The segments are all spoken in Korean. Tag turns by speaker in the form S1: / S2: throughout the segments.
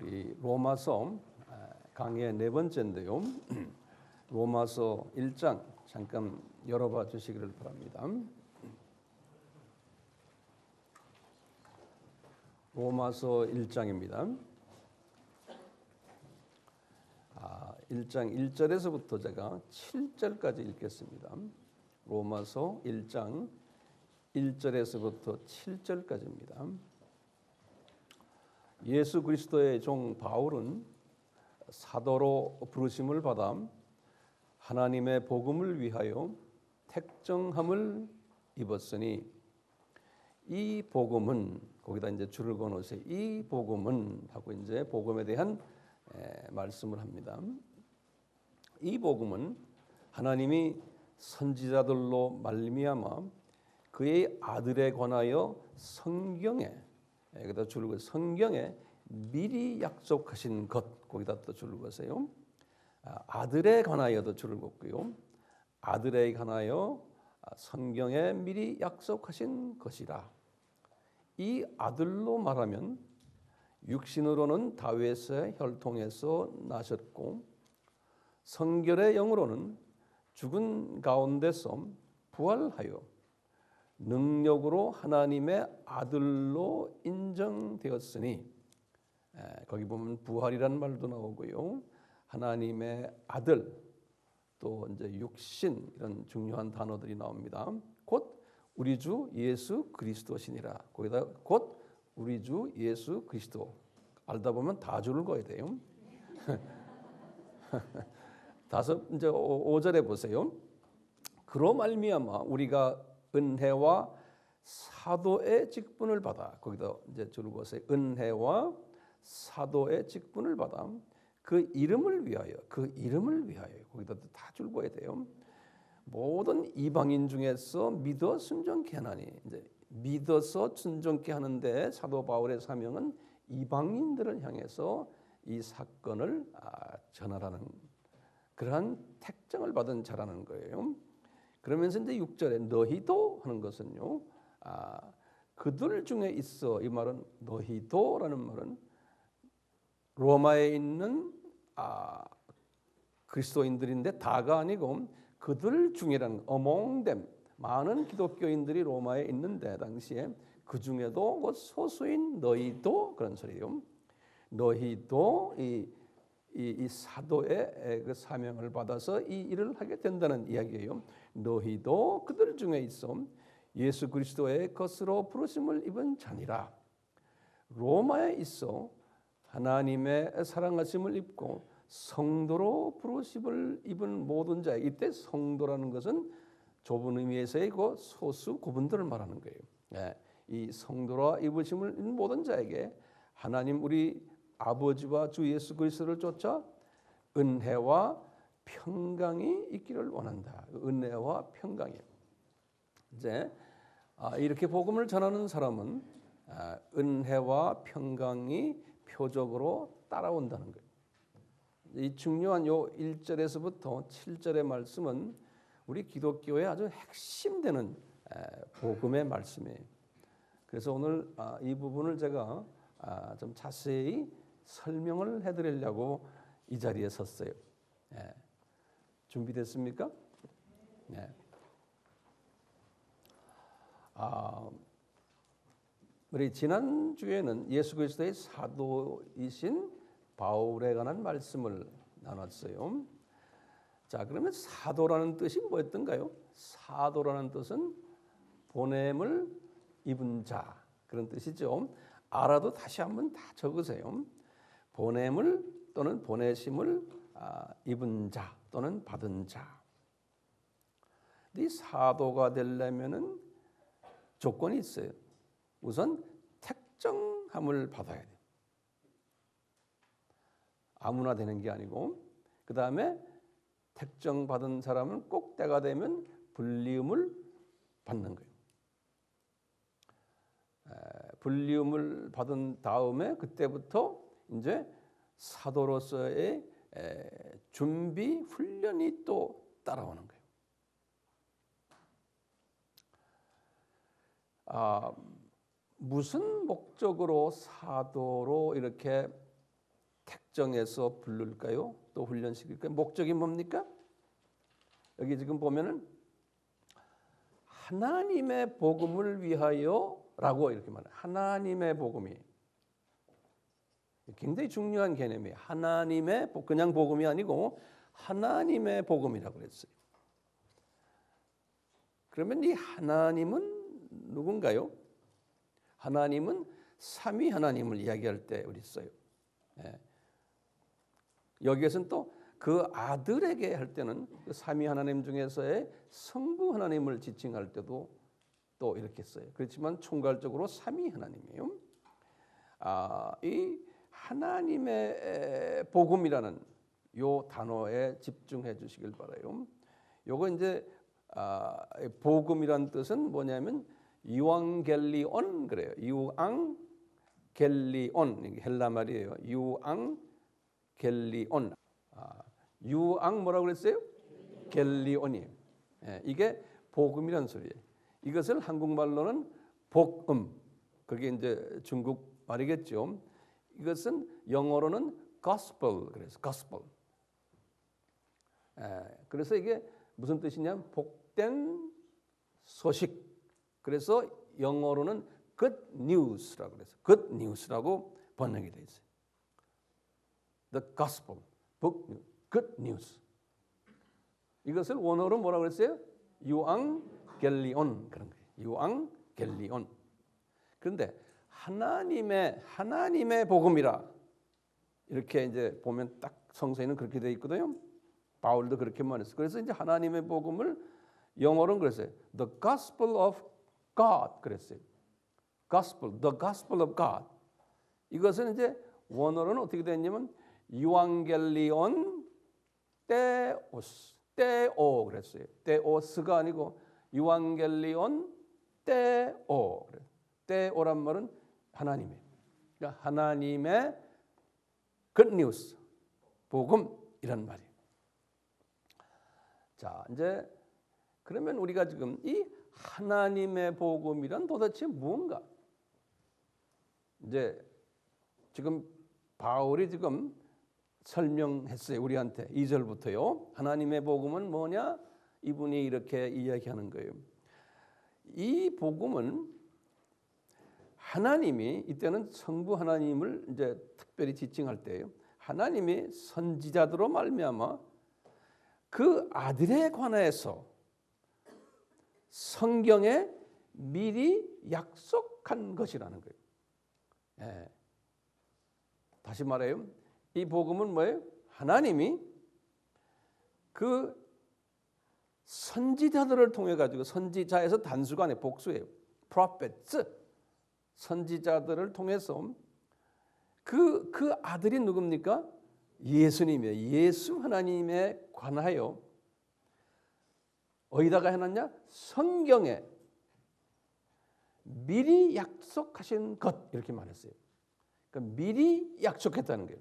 S1: 우리 로마서 강의 네 번째인데요. 로마서 1장 잠깐 열어봐 주시기를 바랍니다. 로마서 1장입니다. 1장 1절에서부터 제가 7절까지 읽겠습니다. 로마서 1장 1절에서부터 7절까지입니다. 예수 그리스도의 종 바울은 사도로 부르심을 받아 하나님의 복음을 위하여 택정함을 입었으니 이 복음은, 거기다 이제 줄을 그어놓으세요. 이 복음은 하고 이제 복음에 대한 말씀을 합니다. 이 복음은 하나님이 선지자들로 말미암아 그의 아들에 관하여 성경에, 여기다 줄을 그어 성경에 미리 약속하신 것, 거기다 또 줄을 그으세요. 아들에 관하여도 줄을 긋고요. 아들에 관하여 성경에 미리 약속하신 것이라. 이 아들로 말하면 육신으로는 다윗의 혈통에서 나셨고 성결의 영으로는 죽은 가운데서 부활하여 능력으로 하나님의 아들로 인정되었으니, 거기 보면 부활이라는 말도 나오고요. 하나님의 아들, 또 이제 육신, 이런 중요한 단어들이 나옵니다. 곧 우리 주 예수 그리스도시니라. 거기다 곧 우리 주 예수 그리스도. 알다 보면 다 줄을 그어야 돼요. 이제 5절에 보세요. 그로 말미암아 우리가 은혜와 사도의 직분을 받아, 거기다 이제 줄을 그으세요. 은혜와 사도의 직분을 받아 그 이름을 위하여, 거기다 다 줄 그어야 돼요. 모든 이방인 중에서 믿어 순종케 하나니, 이제 믿어서 순종케 하는데 사도 바울의 사명은 이방인들을 향해서 이 사건을 전하라는, 그러한 택정을 받은 자라는 거예요. 그러면서 이제 6절에 너희도 하는 것은요, 그들 중에 있어. 이 말은 너희도라는 말은 로마에 있는 그리스도인들인데 다가 아니고 그들 중이라는, among them, 많은 기독교인들이 로마에 있는데 당시에 그 중에도 그 소수인 너희도, 그런 소리예요. 너희도 이 사도의 그 사명을 받아서 이 일을 하게 된다는 이야기예요. 너희도 그들 중에 있어 예수 그리스도의 것으로 부르심을 입은 자니라. 로마에 있어 하나님의 사랑하심을 입고 성도로 부르심을 입은 모든 자. 이때 성도라는 것은 좁은 의미에서의 그 소수 구분들을 말하는 거예요. 이 성도로 입으심을 입은 모든 자에게 하나님 우리 아버지와 주 예수 그리스도를 쫓아 은혜와 평강이 있기를 원한다. 은혜와 평강이. 이제 이렇게 복음을 전하는 사람은 은혜와 평강이 표적으로 따라온다는 거예요. 이 중요한 요 1절에서부터 7절의 말씀은 우리 기독교의 아주 핵심되는 복음의 말씀이에요. 그래서 오늘 이 부분을 제가 좀 자세히 설명을 해드리려고 이 자리에 섰어요. 준비됐습니까? 네. 우리 지난 주에는 예수 그리스도의 사도이신 바울에 관한 말씀을 나눴어요. 자, 그러면 사도라는 뜻이 뭐였던가요? 사도라는 뜻은 보냄을 입은 자, 그런 뜻이죠. 알아도 다시 한번 다 적으세요. 보냄을 또는 보내심을 입은 자 또는 받은 자. 이 사도가 되려면은 조건이 있어요. 우선 택정함을 받아야 돼요. 아무나 되는 게 아니고, 그 다음에 택정받은 사람은 꼭 때가 되면 불리움을 받는 거예요. 불리움을 받은 다음에 그때부터 이제 사도로서의 준비 훈련이 또 따라오는 거예요. 무슨 목적으로 사도로 이렇게 작정해서 부를까요? 또 훈련시킬까요? 목적이 뭡니까? 여기 지금 보면은 하나님의 복음을 위하여라고 이렇게 말해요. 하나님의 복음이 굉장히 중요한 개념이에요. 하나님의 그냥 복음이 아니고 하나님의 복음이라고 그랬어요. 그러면 이 하나님은 누군가요? 하나님은 삼위 하나님을 이야기할 때 우리 써요. 예. 여기에서는 또 그 아들에게 할 때는 그 삼위 하나님 중에서의 성부 하나님을 지칭할 때도 또 이렇게 써요. 그렇지만 총괄적으로 삼위 하나님이에요. 이 하나님의 복음이라는 요 단어에 집중해 주시길 바라요. 요거 이제 복음이란 뜻은 뭐냐면 유앙겔리온 그래요. 유앙겔리온 헬라 말이에요. 유앙겔리온. 유앙 뭐라고 그랬어요? 겔리온이에요. 예, 이게 복음이란 소리예요. 이것을 한국말로는 복음. 그게 이제 중국 말이겠죠. 이것은 영어로는 gospel 그래서 gospel. 그래서 이게 무슨 뜻이냐면 복된 소식. 그래서 영어로는 good news라고 그래서 good news라고 번역이 돼 있어요. The gospel, good news. 이것을 원어로 뭐라고 그랬어요? 유앙겔리온 그런 거예요. 유앙겔리온. 그런데 하나님의 복음이라 이렇게 이제 보면 딱 성서에는 그렇게 돼 있거든요. 바울도 그렇게 말했어요. 그래서 이제 하나님의 복음을 영어로는 그랬어요. The gospel of God 그랬어요. gospel, the gospel of God. 이것은 이제 원어로는 어떻게 됐냐면 유앙겔리온 테오스, 테오 그랬어요. 테오스가 아니고 유앙겔리온 테오. 테오란 말은 하나님이에요. 그러니까 하나님의 good news, 복음이란 말이에요. 자, 이제 그러면 우리가 지금 이 하나님의 복음이란 도대체 무엇인가? 이제 지금 바울이 지금 설명했어요. 우리한테 2절부터요. 하나님의 복음은 뭐냐? 이분이 이렇게 이야기하는 거예요. 이 복음은 하나님이 이때는 성부 하나님을 이제 특별히 지칭할 때예요. 하나님이 선지자들로 말미암아 그 아들에 관해서 성경에 미리 약속한 것이라는 거예요. 예. 다시 말해요. 이 복음은 뭐예요? 하나님이 그 선지자들을 통해 가지고 선지자에서 단수가 아니에요. 복수예요. prophets. 선지자들을 통해서 그 아들이 누굽니까? 예수님이에요. 예수 하나님에 관하여 어디다가 해놨냐? 성경에 미리 약속하신 것 이렇게 말했어요. 그러니까 미리 약속했다는 거예요.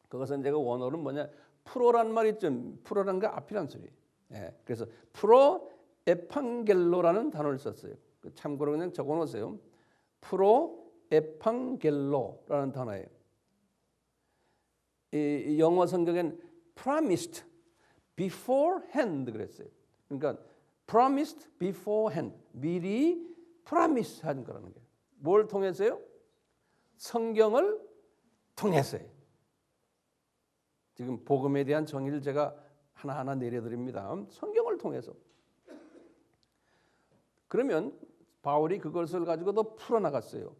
S1: 그것은 제가 원어는 뭐냐? 프로란 말이 좀 프로란 거 앞이란 소리예요. 예, 그래서 프로 에판겔로라는 단어를 썼어요. 참고로 그냥 적어놓으세요. 프로 에판겔로라는 단어예요. 이 영어 성경엔 promised beforehand 그랬어요. 그러니까 promised beforehand 미리 promise 한 거라는 거예요. 뭘 통해서요? 성경을 통해서요. 지금 복음에 대한 정의를 제가 하나하나 내려드립니다. 성경을 통해서. 그러면 바울이 그것을 가지고 더 풀어나갔어요.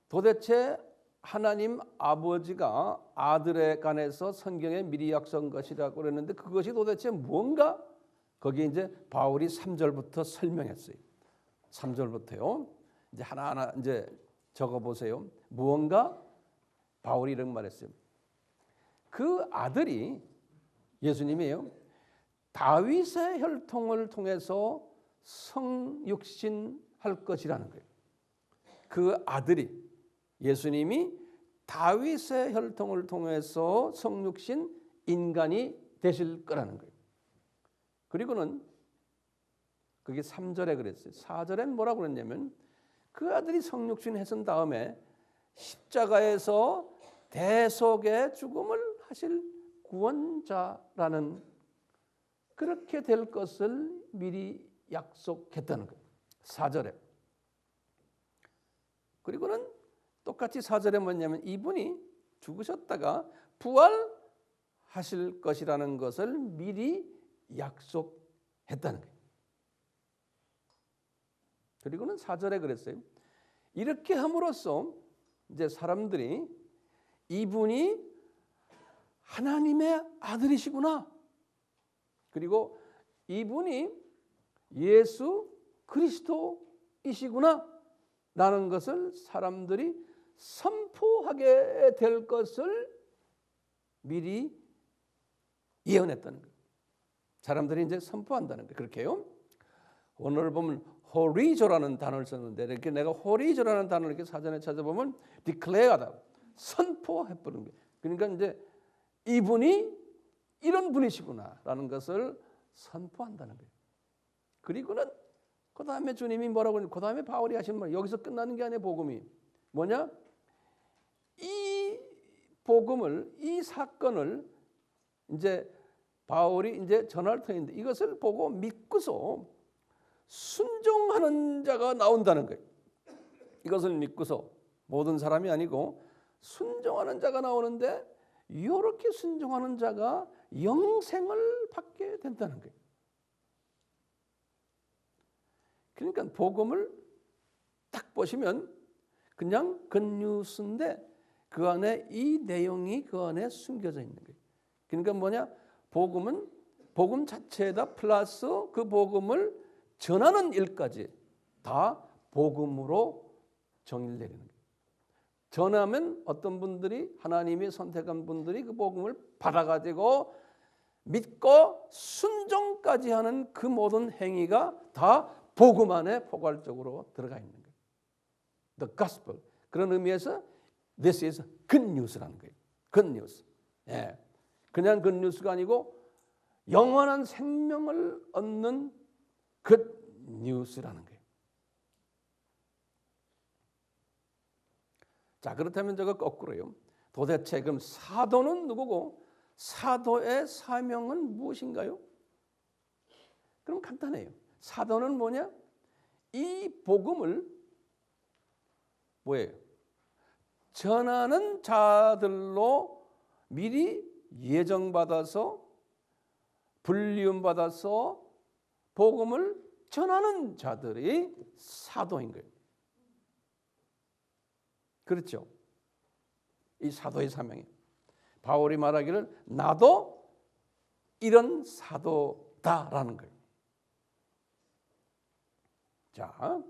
S1: 도대체 하나님 아버지가 아들에 관해서 성경에 미리 약속한 것이라고 그랬는데 그것이 도대체 뭔가? 거기에 이제 바울이 3절부터 설명했어요. 3절부터요. 이제 하나하나 이제 적어 보세요. 무언가? 바울이 이런 말했어요. 그 아들이 예수님이에요. 다윗의 혈통을 통해서 성육신할 것이라는 거예요. 그 아들이 예수님이 다윗의 혈통을 통해서 성육신 인간이 되실 거라는 거예요. 그리고는 그게 3절에 그랬어요. 4절엔 뭐라고 그랬냐면 그 아들이 성육신 했은 다음에 십자가에서 대속의 죽음을 하실 구원자라는, 그렇게 될 것을 미리 약속했다는 거예요. 4절에. 그리고는 똑같이 4절에 뭐냐면 이분이 죽으셨다가 부활하실 것이라는 것을 미리 약속했다는 거예요. 그리고는 4절에 그랬어요. 이렇게 함으로써 이제 사람들이 이분이 하나님의 아들이시구나, 그리고 이분이 예수 그리스도이시구나 라는 것을 사람들이 선포하게 될 것을 미리 예언했다는 거예요. 사람들이 이제 선포한다는 거예요. 그렇게요. 오늘 보면 호리조라는 단어를 썼는데, 이렇게 내가 호리조라는 단어를 이렇게 사전에 찾아보면 declare하다, 선포해버리는 거예요. 그러니까 이제 이분이 이런 분이시구나라는 것을 선포한다는 거예요. 그리고는 그 다음에 주님이 뭐라고 하냐, 그 다음에 바울이 하신 말, 여기서 끝나는 게 아니에요. 복음이 뭐냐? 이 복음을, 이 사건을 이제 바울이 이제 전할 터인데, 이것을 보고 믿고서 순종하는 자가 나온다는 거예요. 이것을 믿고서 모든 사람이 아니고 순종하는 자가 나오는데, 이렇게 순종하는 자가 영생을 받게 된다는 거예요. 그러니까 복음을 딱 보시면 그냥 굿뉴스인데 그 안에 이 내용이 그 안에 숨겨져 있는 거예요. 그러니까 뭐냐? 복음은 복음 자체에다 플러스 그 복음을 전하는 일까지 다 복음으로 정의를 내리는 거예요. 전하면 어떤 분들이, 하나님이 선택한 분들이 그 복음을 받아가지고 믿고 순종까지 하는 그 모든 행위가 다 복음 안에 포괄적으로 들어가 있는 거예요. The gospel. 그런 의미에서 this is good news라는 거예요. good news. 예. 그냥 good news가 아니고 영원한 생명을 얻는 good news라는 거예요. 자, 그렇다면 저거 거꾸로요. 도대체 그럼 사도는 누구고 사도의 사명은 무엇인가요? 그럼 간단해요. 사도는 뭐냐? 이 복음을 뭐예요? 전하는 자들로 미리 예정받아서 불리움받아서 복음을 전하는 자들이 사도인 거예요. 그렇죠? 이 사도의 사명이, 바울이 말하기를 나도 이런 사도다라는 거예요. 자,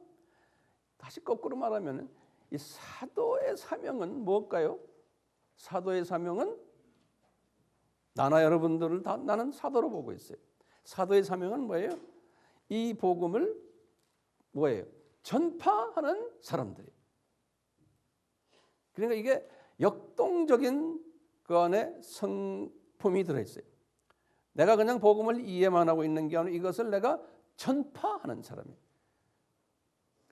S1: 다시 거꾸로 말하면 이 사도의 사명은 뭘까요? 사도의 사명은 나나 여러분들을 다 나는 사도로 보고 있어요. 사도의 사명은 뭐예요? 이 복음을 뭐예요? 전파하는 사람들이에요. 그러니까 이게 역동적인 그 안에 성품이 들어있어요. 내가 그냥 복음을 이해만 하고 있는 게 아니라 이것을 내가 전파하는 사람이에요.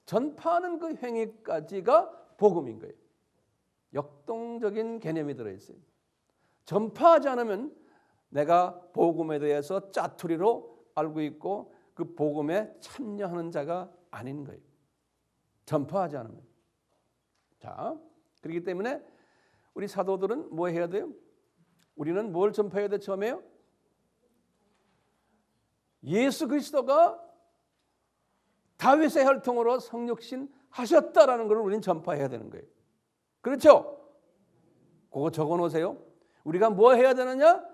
S1: 전파하는 그 행위까지가 복음인 거예요. 역동적인 개념이 들어있어요. 전파하지 않으면 내가 복음에 대해서 짜투리로 알고 있고 그 복음에 참여하는 자가 아닌 거예요. 전파하지 않으면. 자, 그렇기 때문에 우리 사도들은 뭐 해야 돼요? 우리는 뭘 전파해야 돼? 처음에요? 예수 그리스도가 다윗의 혈통으로 성육신 하셨다라는 걸 우리는 전파해야 되는 거예요. 그렇죠? 그거 적어 놓으세요. 우리가 뭐 해야 되느냐?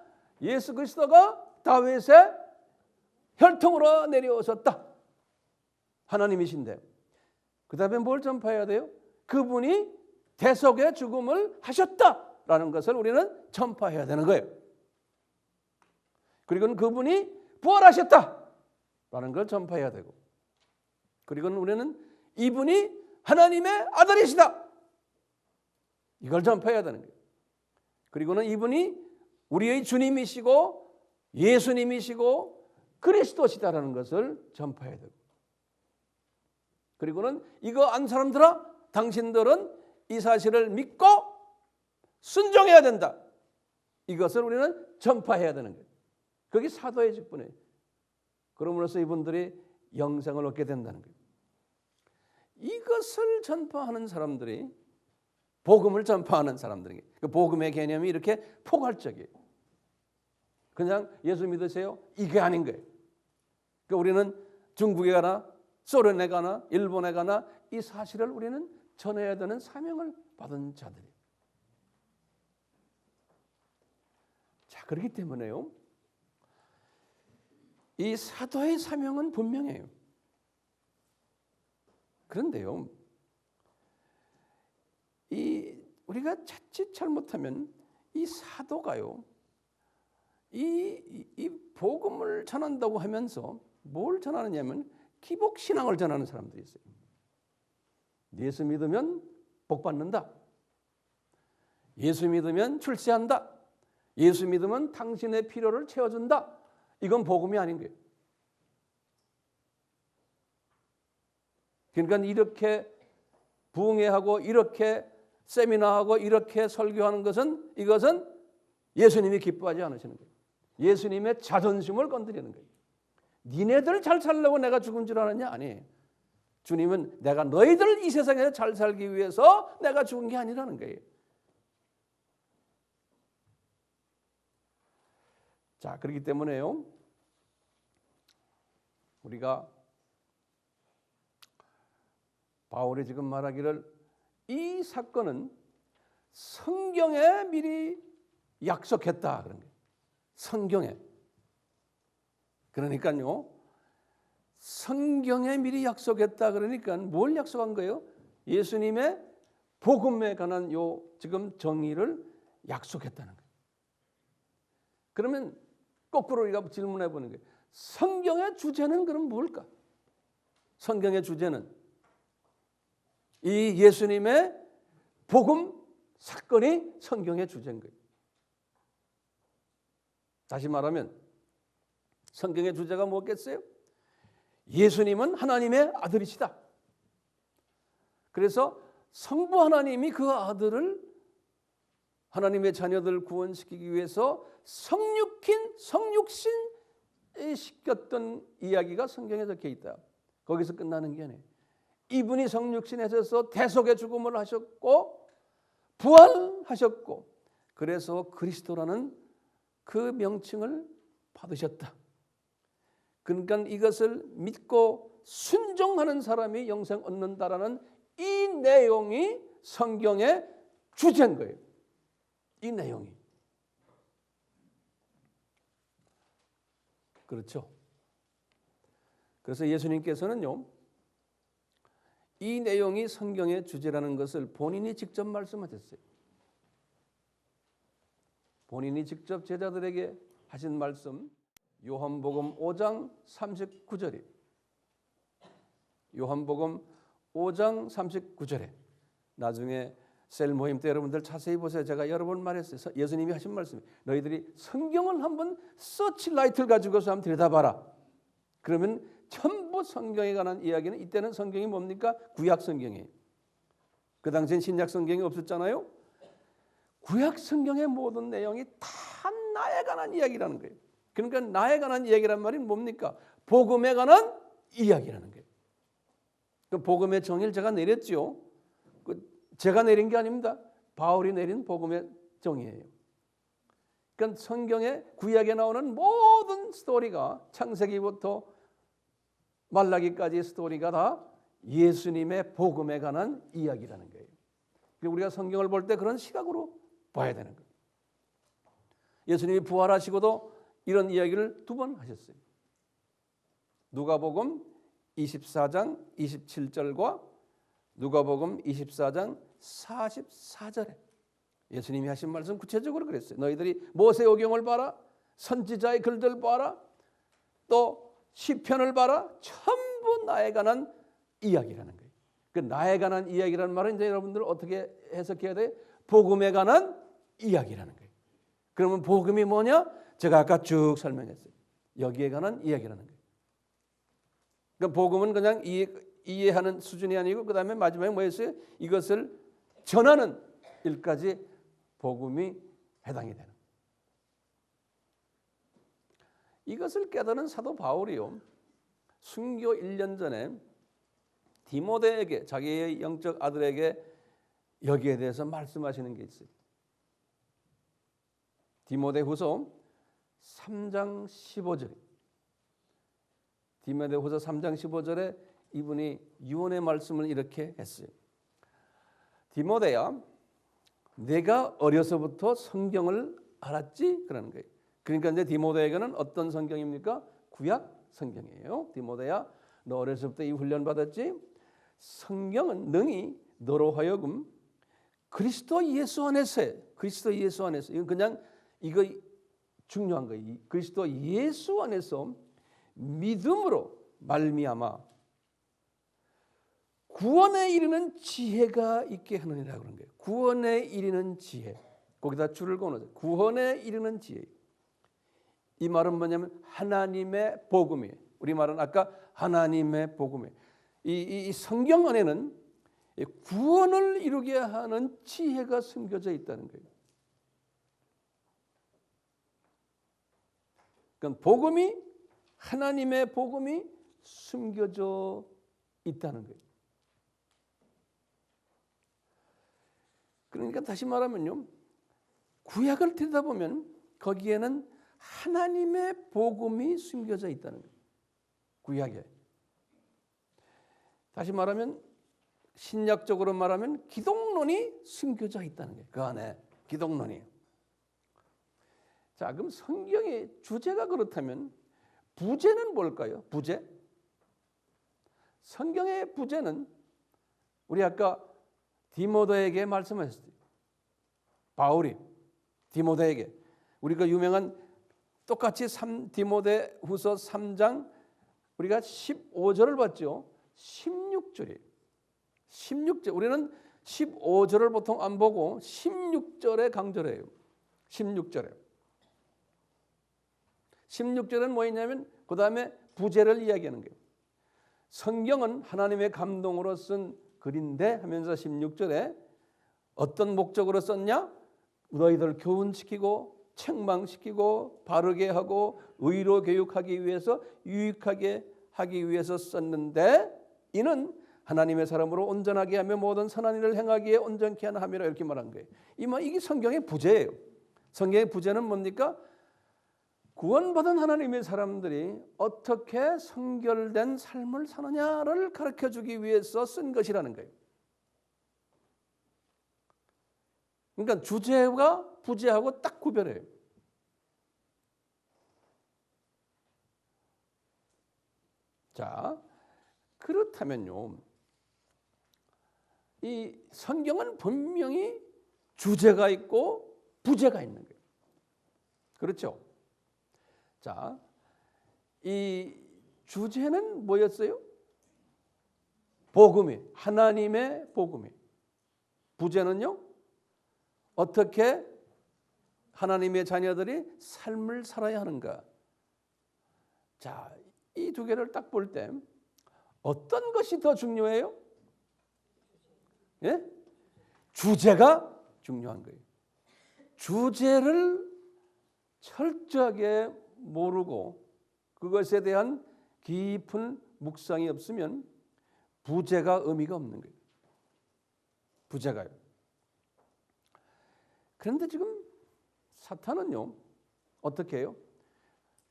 S1: 예수 그리스도가 다윗의 혈통으로 내려오셨다. 하나님이신데. 그 다음에 뭘 전파해야 돼요? 그분이 대속의 죽음을 하셨다라는 것을 우리는 전파해야 되는 거예요. 그리고는 그분이 부활하셨다라는 걸 전파해야 되고, 그리고는 우리는 이분이 하나님의 아들이시다, 이걸 전파해야 되는 거예요. 그리고는 이분이 우리의 주님이시고 예수님이시고 그리스도시다라는 것을 전파해야 되고, 그리고는 이거 안 사람들아, 당신들은 이 사실을 믿고 순종해야 된다. 이것을 우리는 전파해야 되는 거예요. 그게 사도의 직분이에요. 그러므로서 이분들이 영생을 얻게 된다는 거예요. 이것을 전파하는 사람들이 복음을 전파하는 사람들에게 그 복음의 개념이 이렇게 포괄적이에요. 그냥 예수 믿으세요? 이게 아닌 거예요. 그러니까 우리는 중국에 가나 소련에 가나 일본에 가나 이 사실을 우리는 전해야 되는 사명을 받은 자들이에요. 자, 그렇기 때문에요. 이 사도의 사명은 분명해요. 그런데요. 우리가 자칫 잘못하면 이 사도가요. 이 복음을 전한다고 하면서 뭘 전하느냐면 기복 신앙을 전하는 사람들이 있어요. 예수 믿으면 복 받는다. 예수 믿으면 출세한다. 예수 믿으면 당신의 필요를 채워준다. 이건 복음이 아닌 거예요. 그러니까 이렇게 부흥회하고 이렇게 세미나하고 이렇게 설교하는 것은 이것은 예수님이 기뻐하지 않으시는 거예요. 예수님의 자존심을 건드리는 거예요. 니네들 잘 살려고 내가 죽은 줄 아느냐? 아니에요. 주님은 내가 너희들 이 세상에서 잘 살기 위해서 내가 죽은 게 아니라는 거예요. 자, 그렇기 때문에요. 우리가 바울이 지금 말하기를 이 사건은 성경에 미리 약속했다 그런 거예요. 성경에. 그러니까요. 성경에 미리 약속했다 그러니까 뭘 약속한 거예요? 예수님의 복음에 관한 요 지금 정의를 약속했다는 거예요. 그러면 거꾸로 우리가 질문해 보는 거예요. 성경의 주제는 그럼 뭘까? 성경의 주제는 이 예수님의 복음 사건이 성경의 주제인 거예요. 다시 말하면 성경의 주제가 뭐겠어요? 예수님은 하나님의 아들이시다. 그래서 성부 하나님이 그 아들을 하나님의 자녀들 구원시키기 위해서 성육신 시켰던 이야기가 성경에 적혀 있다. 거기서 끝나는 게 아니에요. 이분이 성육신에서 대속의 죽음을 하셨고 부활하셨고 그래서 그리스도라는 그 명칭을 받으셨다. 그러니까 이것을 믿고 순종하는 사람이 영생 얻는다라는 이 내용이 성경의 주제인 거예요. 이 내용이. 그렇죠. 그래서 예수님께서는요. 이 내용이 성경의 주제라는 것을 본인이 직접 말씀하셨어요. 본인이 직접 제자들에게 하신 말씀 요한복음 5장 39절이에요. 요한복음 5장 39절에 나중에 셀 모임 때 여러분들 자세히 보세요. 제가 여러 번 말했어요. 예수님이 하신 말씀이 너희들이 성경을 한번 서치라이트를 가지고서 한번 들여다봐라. 그러면 전부 성경에 관한 이야기는 이때는 성경이 뭡니까? 구약 성경이에요. 그 당시엔 신약 성경이 없었잖아요. 구약 성경의 모든 내용이 다 나에 관한 이야기라는 거예요. 그러니까 나에 관한 이야기란 말이 뭡니까? 복음에 관한 이야기라는 거예요. 그 복음의 정의를 제가 내렸죠. 제가 내린 게 아닙니다. 바울이 내린 복음의 정의예요. 그러니까 성경의 구약에 나오는 모든 스토리가 창세기부터 말라기까지의 스토리가 다 예수님의 복음에 관한 이야기라는 거예요. 우리가 성경을 볼 때 그런 시각으로 봐야 되는 거예요. 예수님이 부활하시고도 이런 이야기를 2번 하셨어요. 누가복음 24장 27절과 누가복음 24장 44절에 예수님이 하신 말씀 구체적으로 그랬어요. 너희들이 모세오경을 봐라, 선지자의 글들 봐라, 또 시편을 봐라. 전부 나에 관한 이야기라는 거예요. 그 나에 관한 이야기라는 말은 이제 여러분들 어떻게 해석해야 돼요? 복음에 관한 이야기라는 거예요. 그러면 복음이 뭐냐? 제가 아까 쭉 설명했어요. 여기에 관한 이야기라는 거예요. 그러니까 복음은 그냥 이해하는 수준이 아니고 그 다음에 마지막에 뭐였어요? 이것을 전하는 일까지 복음이 해당이 되는. 이것을 깨달은 사도 바울이요, 순교 1년 전에 디모데에게, 자기의 영적 아들에게 여기에 대해서 말씀하시는 게 있어요. 디모데후서 3장 15절. 디모데후서 3장 15절에 이분이 유언의 말씀을 이렇게 했어요. 디모데야, 내가 어려서부터 성경을 알았지? 그러는 거예요. 그러니까 이제 디모데에게는 어떤 성경입니까? 구약 성경이에요. 디모데야, 너 어려서부터 이 훈련 받았지? 성경은 능히 너로 하여금 그리스도 예수 안에서, 그리스도 예수 안에서, 이건 그냥 이거 중요한 거예요. 그리스도 예수 안에서 믿음으로 말미암아 구원에 이르는 지혜가 있게 하느니라 그런 거예요. 구원에 이르는 지혜. 거기다 줄을 그어놓으세요. 구원에 이르는 지혜. 이 말은 뭐냐면 하나님의 복음이에요. 우리 말은 아까 하나님의 복음이에요. 이 성경 안에는 구원을 이루게 하는 지혜가 숨겨져 있다는 거예요. 그러니까 복음이, 하나님의 복음이 숨겨져 있다는 거예요. 그러니까 다시 말하면요, 구약을 들여다보면 거기에는 하나님의 복음이 숨겨져 있다는 거예요. 구약에. 다시 말하면 신약적으로 말하면 기독론이 숨겨져 있다는 거예요. 그 안에 기독론이. 자, 그럼 성경의 주제가 그렇다면 부제는 뭘까요? 부제? 성경의 부제는 우리 아까 디모데에게 말씀하셨어요. 바울이 디모데에게, 우리가 유명한 똑같이 디모데후서 3장 우리가 15절을 봤죠. 16절이에요. 16절. 우리는 15절을 보통 안 보고 16절에 강조해요. 16절에. 16절은 뭐였냐면 그 다음에 부제를 이야기하는 거예요. 성경은 하나님의 감동으로 쓴 글인데 하면서 16절에 어떤 목적으로 썼냐? 너희들 교훈시키고 책망시키고 바르게 하고 의로 교육하기 위해서, 유익하게 하기 위해서 썼는데 이는 하나님의 사람으로 온전하게 하며 모든 선한 일을 행하기에 온전케 하는 함이라, 이렇게 말한 거예요. 이게 성경의 부제예요. 성경의 부제는 뭡니까? 구원받은 하나님의 사람들이 어떻게 성결된 삶을 사느냐를 가르쳐주기 위해서 쓴 것이라는 거예요. 그러니까 주제와 부제하고 딱 구별해요. 자, 그렇다면요, 이 성경은 분명히 주제가 있고 부제가 있는 거예요. 그렇죠? 자, 이 주제는 뭐였어요? 복음이, 하나님의 복음이. 부제는요, 어떻게 하나님의 자녀들이 삶을 살아야 하는가. 자, 이 두 개를 딱 볼 때 어떤 것이 더 중요해요? 예? 주제가 중요한 거예요. 주제를 철저하게 모르고 그것에 대한 깊은 묵상이 없으면 부제가 의미가 없는 거예요. 부제가요. 그런데 지금 사탄은요, 어떻게 해요?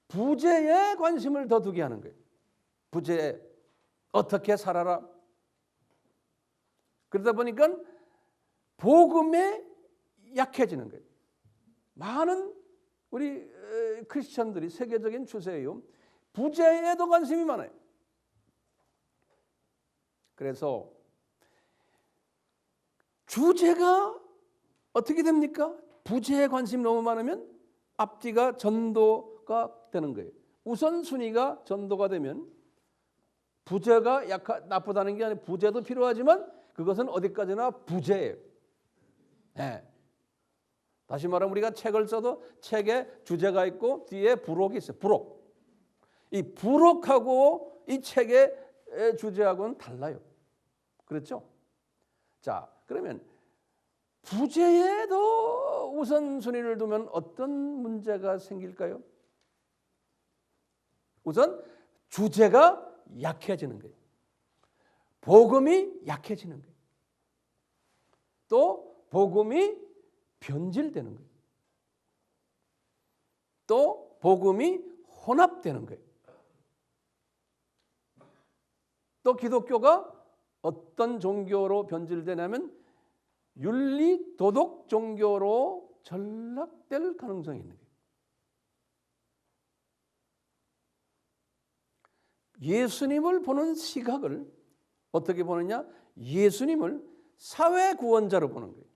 S1: 부제에 관심을 더 두게 하는 거예요. 부제에 어떻게 살아라. 그러다 보니까 복음에 약해지는 거예요. 많은 우리 크리스천들이, 세계적인 추세예요, 부제에도 관심이 많아요. 그래서 주제가 어떻게 됩니까? 부제에 관심이 너무 많으면 앞뒤가 전도가 되는 거예요. 우선순위가 전도가 되면 부제가 나쁘다는 게 아니라 부제도 필요하지만 그것은 어디까지나 부제예요. 네. 다시 말하면 우리가 책을 써도 책에 주제가 있고 뒤에 부록이 있어요. 부록. 이 부록하고 이 책의 주제하고는 달라요. 그렇죠? 자, 그러면 부재에 더 우선순위를 두면 어떤 문제가 생길까요? 우선 주제가 약해지는 거예요. 복음이 약해지는 거예요. 또 복음이 변질되는 거예요. 또 복음이 혼합되는 거예요. 또 기독교가 어떤 종교로 변질되냐면 윤리 도덕 종교로 전락될 가능성이 있는 거예요. 예수님을 보는 시각을 어떻게 보느냐? 예수님을 사회 구원자로 보는 거예요.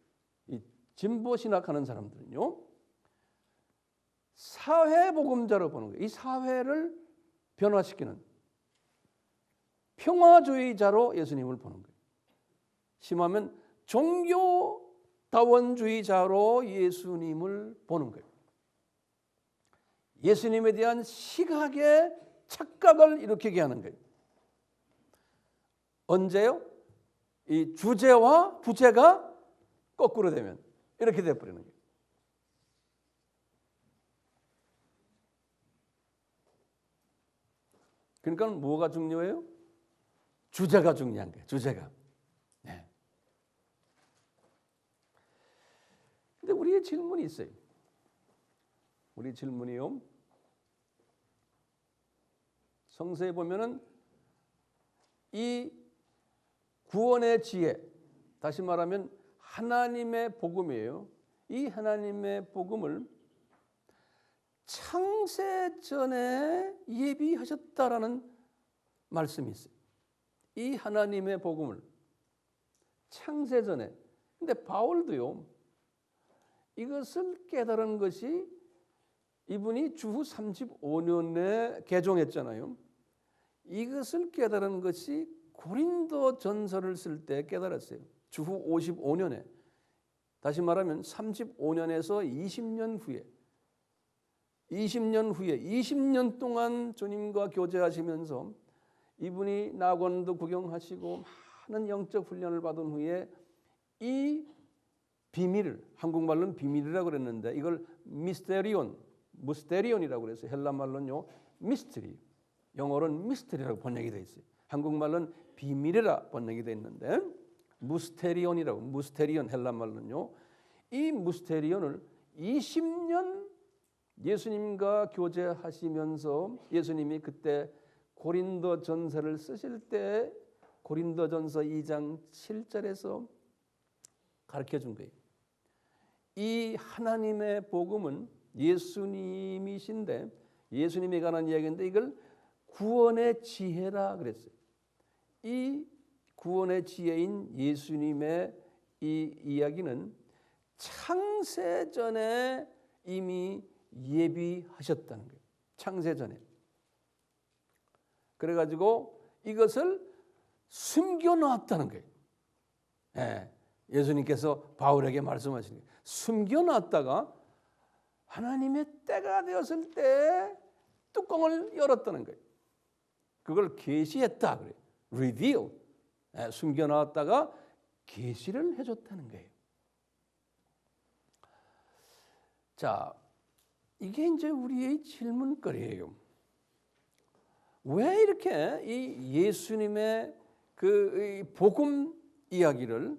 S1: 이 진보 신학하는 사람들은요, 사회 복음자로 보는 거예요. 이 사회를 변화시키는 평화주의자로 예수님을 보는 거예요. 심하면 종교다원주의자로 예수님을 보는 거예요. 예수님에 대한 시각의 착각을 일으키게 하는 거예요. 언제요? 이 주제와 부제가 거꾸로 되면 이렇게 되어버리는 거예요. 그러니까 뭐가 중요해요? 주제가 중요한 거예요. 주제가. 네. 근데 우리의 질문이 있어요. 우리 질문이요. 성서에 보면은 이 구원의 지혜, 다시 말하면 하나님의 복음이에요. 이 하나님의 복음을 창세 전에 예비하셨다라는 말씀이 있어요. 이 하나님의 복음을 창세 전에. 근데 바울도요, 이것을 깨달은 것이 이분이 주후 35년에 개종했잖아요. 이것을 깨달은 것이 고린도 전서를 쓸 때 깨달았어요. 주후 55년에. 다시 말하면 35년에서 20년 후에 20년 동안 주님과 교제하시면서 이분이 낙원도 구경하시고 많은 영적 훈련을 받은 후에 이 비밀을, 한국말로는 비밀이라고 그랬는데 이걸 무스테리온이라고 그래서 헬라말로는요 미스터리, 영어로는 미스터리라고 번역이 되어 있어요. 한국말로는 비밀이라 번역이 되어 있는데 무스테리온 헬라말로는요, 이 무스테리온을 20년 예수님과 교제하시면서 예수님이 그때 고린도 전서를 쓰실 때 고린도 전서 2장 7절에서 가르쳐 준 거예요. 이 하나님의 복음은 예수님이신데 예수님에 관한 이야기인데 이걸 구원의 지혜라 그랬어요. 이 구원의 지혜인 예수님의 이 이야기는 창세전에 이미 예비하셨다는 거예요. 창세전에. 그래가지고 이것을 숨겨놨다는 거예요. 예, 예수님께서 바울에게 말씀하시는 거예요. 숨겨놨다가 하나님의 때가 되었을 때 뚜껑을 열었다는 거예요. 그걸 계시했다 그래요. reveal. 예, 숨겨놨다가 계시를 해줬다는 거예요. 자, 이게 이제 우리의 질문거리예요. 왜 이렇게 이 예수님의 그 복음 이야기를,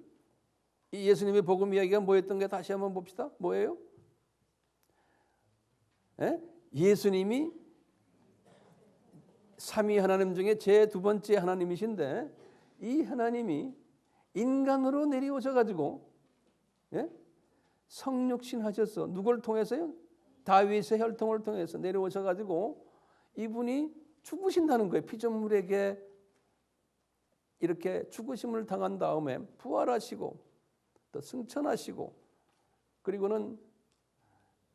S1: 이 예수님의 복음 이야기가 뭐였던 게 다시 한번 봅시다. 뭐예요? 예? 예수님이 삼위 하나님 중에 제 두 번째 하나님이신데 이 하나님이 인간으로 내려오셔가지고, 예? 성육신 하셔서 누굴 통해서요? 다윗의 혈통을 통해서 내려오셔가지고 이분이 죽으신다는 거예요. 피조물에게 이렇게 죽으심을 당한 다음에 부활하시고 또 승천하시고, 그리고는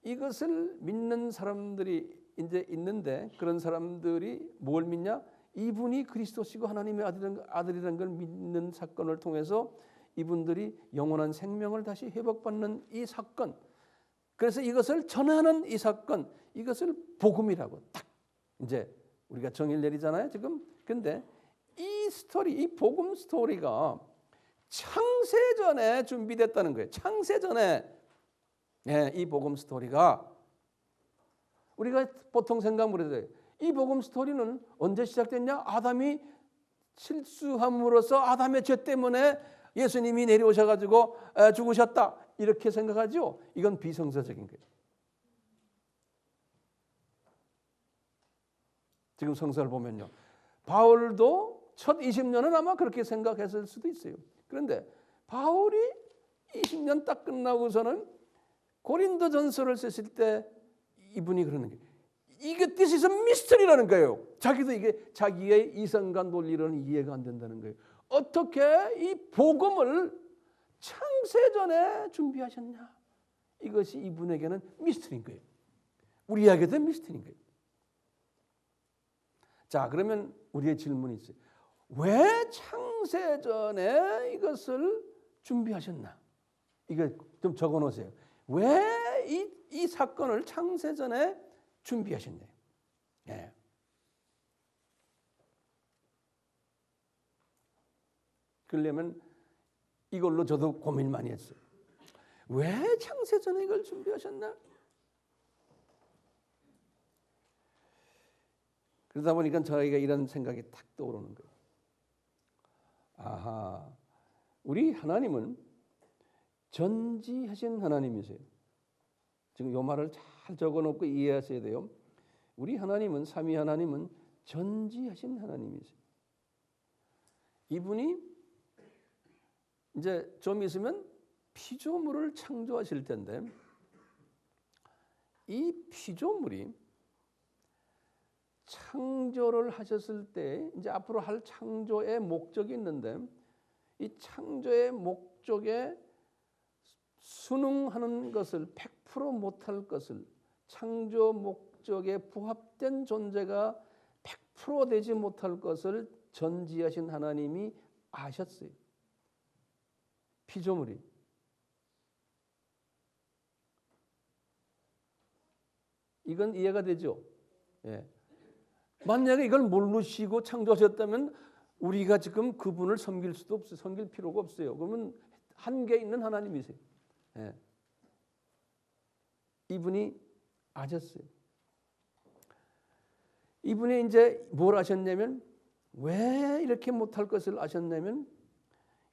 S1: 이것을 믿는 사람들이 이제 있는데 그런 사람들이 뭘 믿냐? 이분이 그리스도시고 하나님의 아들이라는 걸 믿는 사건을 통해서 이분들이 영원한 생명을 다시 회복받는 이 사건, 그래서 이것을 전하는 이 사건, 이것을 복음이라고 딱 이제 우리가 정의를 내리잖아요 지금. 근데 이 스토리, 이 복음 스토리가 창세전에 준비됐다는 거예요. 창세전에 이 복음 스토리가 우리가 보통 생각을 해요. 이 복음 스토리는 언제 시작됐냐? 아담이 실수함으로써 아담의 죄 때문에 예수님이 내려오셔가지고 죽으셨다 이렇게 생각하죠. 이건 비성서적인 거예요. 지금 성서를 보면요, 바울도 첫 20년은 아마 그렇게 생각했을 수도 있어요. 그런데 바울이 20년 딱 끝나고서는 고린도전서를 쓰실 때 이분이 그러는 거예요. 이게 this is a mystery라는 거예요. 자기도 이게 자기의 이성과 논리로는 이해가 안 된다는 거예요. 어떻게 이 복음을 창세전에 준비하셨냐? 이것이 이분에게는 미스터리인 거예요. 우리에게도 미스터리인 거예요. 자, 그러면 우리의 질문이 있어요. 왜 창세전에 이것을 준비하셨나? 이거 좀 적어 놓으세요. 왜 이 사건을 창세전에 준비하셨냐? 예. 그러려면 이걸로 저도 고민 많이 했어요. 왜 창세전에 이걸 준비하셨나? 그러다 보니까 저희가 이런 생각이 탁 떠오르는 거예요. 아하, 우리 하나님은 전지하신 하나님이세요. 지금 이 말을 잘 적어놓고 이해하셔야 돼요. 우리 하나님은, 삼위 하나님은 전지하신 하나님이세요. 이분이 이제 좀 있으면 피조물을 창조하실 텐데 이 피조물이 창조를 하셨을 때 이제 앞으로 할 창조의 목적이 있는데 이 창조의 목적에 순응하는 것을 100% 못할 것을 창조 목적에 부합된 존재가 100% 되지 못할 것을 전지하신 하나님이 아셨어요. 피조물이. 이건 이해가 되죠? 예. 만약에 이걸 모르시고 창조하셨다면 우리가 지금 그분을 섬길 수도 없어요. 섬길 필요가 없어요. 그러면 한계 있는 하나님이세요. 예. 이분이 아셨어요. 이분이 이제 뭘 아셨냐면 왜 이렇게 못할 것을 아셨냐면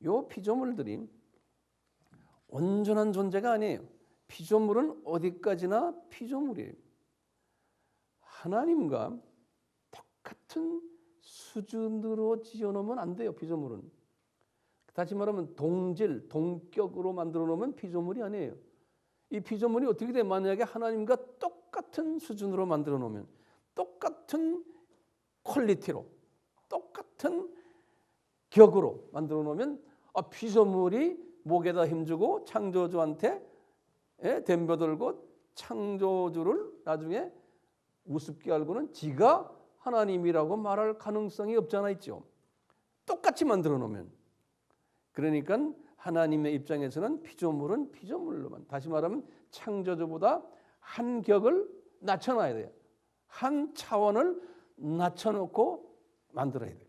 S1: 요 피조물들이 온전한 존재가 아니에요. 피조물은 어디까지나 피조물이에요. 하나님과 똑같은 수준으로 지어놓으면 안 돼요. 피조물은. 다시 말하면 동질, 동격으로 만들어 놓으면 피조물이 아니에요. 이 피조물이 어떻게 돼? 만약에 하나님과 똑같은 수준으로 만들어 놓으면 똑같은 퀄리티로 똑같은 격으로 만들어 놓으면 피조물이 목에다 힘주고 창조주한테 덤벼들고 창조주를 나중에 우습게 알고는 지가 하나님이라고 말할 가능성이 없잖아 있죠. 똑같이 만들어 놓으면. 그러니까 하나님의 입장에서는 피조물은 피조물로만, 다시 말하면 창조주보다 한 격을 낮춰놔야 돼요. 한 차원을 낮춰놓고 만들어야 돼요.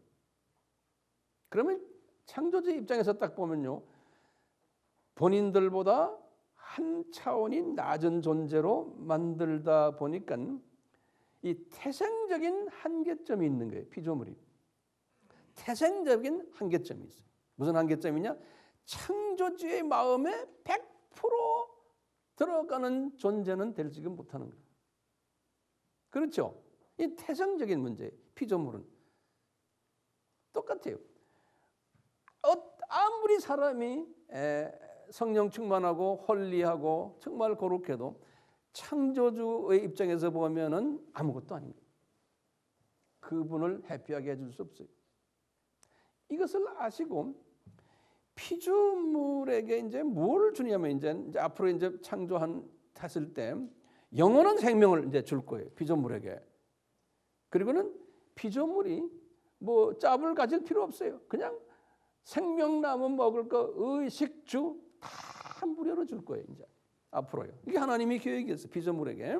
S1: 그러면 창조주 입장에서 딱 보면요, 본인들보다 한 차원이 낮은 존재로 만들다 보니까 이 태생적인 한계점이 있는 거예요. 피조물이 태생적인 한계점이 있어요. 무슨 한계점이냐? 창조주의 마음에 100% 들어가는 존재는 되지 못하는 거예요. 그렇죠? 이 태생적인 문제. 피조물은 똑같아요. 아무리 사람이 성령 충만하고 홀리하고 정말 거룩해도 창조주의 입장에서 보면은 아무것도 아닙니다. 그분을 해피하게 해줄 수 없어요. 이것을 아시고 피조물에게 이제 뭘 주냐면 이제 앞으로 이제 창조했을 때 영원한 생명을 이제 줄 거예요. 피조물에게. 그리고는 피조물이 뭐 짭을 가질 필요 없어요. 그냥 생명나무 먹을 거 의식주 다 무료로 줄 거예요. 이제 앞으로요. 이게 하나님의 계획이었어요. 피조물에게.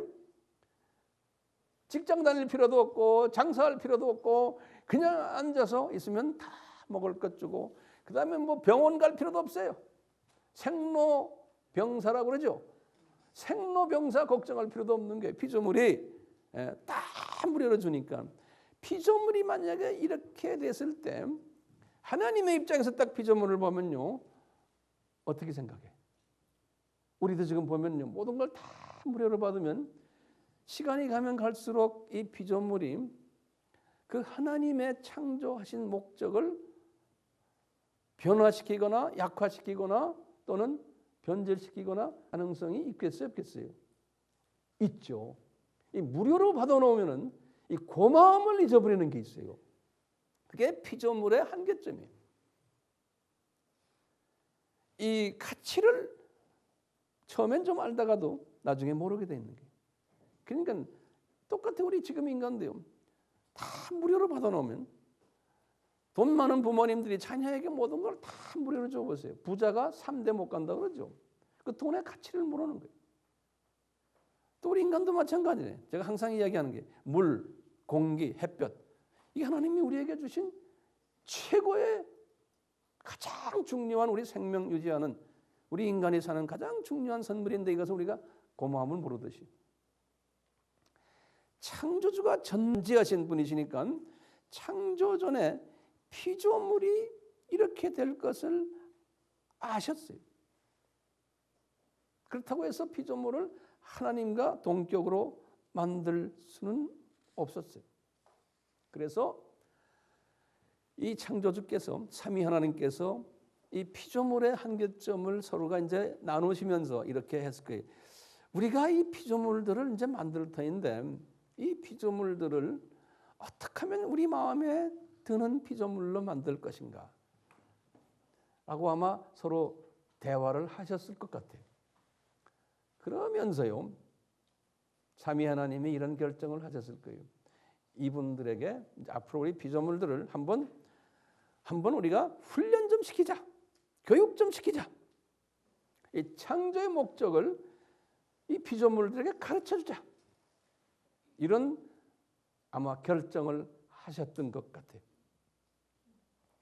S1: 직장 다닐 필요도 없고 장사할 필요도 없고 그냥 앉아서 있으면 다 먹을 것 주고 그다음에 뭐 병원 갈 필요도 없어요. 생로병사라고 그러죠. 생로병사 걱정할 필요도 없는 게 피조물이 다 무료로 주니까. 피조물이 만약에 이렇게 됐을 때 하나님의 입장에서 딱 피조물을 보면요, 어떻게 생각해? 우리도 지금 보면요, 모든 걸 다 무료로 받으면 시간이 가면 갈수록 이 피조물이 그 하나님의 창조하신 목적을 변화시키거나 약화시키거나 또는 변절시키거나 가능성이 있겠어요, 없겠어요? 있죠. 이 무료로 받아놓으면은 이 고마움을 잊어버리는 게 있어요. 그게 피조물의 한계점이에요. 이 가치를 처음엔 좀 알다가도 나중에 모르게 되는 거예요. 그러니까 똑같아 우리 지금 인간도요. 다 무료로 받아놓으면 돈 많은 부모님들이 자녀에게 모든 걸 다 무료로 줘보세요. 부자가 3대 못 간다 그러죠. 그 돈의 가치를 모르는 거예요. 또 우리 인간도 마찬가지네. 제가 항상 이야기하는 게 물, 공기, 햇볕. 이게 하나님이 우리에게 주신 최고의 가장 중요한 우리 생명 유지하는 우리 인간이 사는 가장 중요한 선물인데 이것을 우리가 고마움을 모르듯이. 창조주가 전지하신 분이시니까 창조 전에 피조물이 이렇게 될 것을 아셨어요. 그렇다고 해서 피조물을 하나님과 동격으로 만들 수는 없었어요. 그래서 이 창조주께서 삼위 하나님께서 이 피조물의 한계점을 서로가 이제 나누시면서 이렇게 했을 거예요. 우리가 이 피조물들을 이제 만들 터인데 이 피조물들을 어떻게 하면 우리 마음에 드는 피조물로 만들 것인가 라고 아마 서로 대화를 하셨을 것 같아요. 그러면서요 삼위 하나님이 이런 결정을 하셨을 거예요. 이분들에게 앞으로 우리 피조물들을 한번 우리가 훈련 좀 시키자, 교육 좀 시키자. 이 창조의 목적을 이 피조물들에게 가르쳐주자. 이런 아마 결정을 하셨던 것 같아요.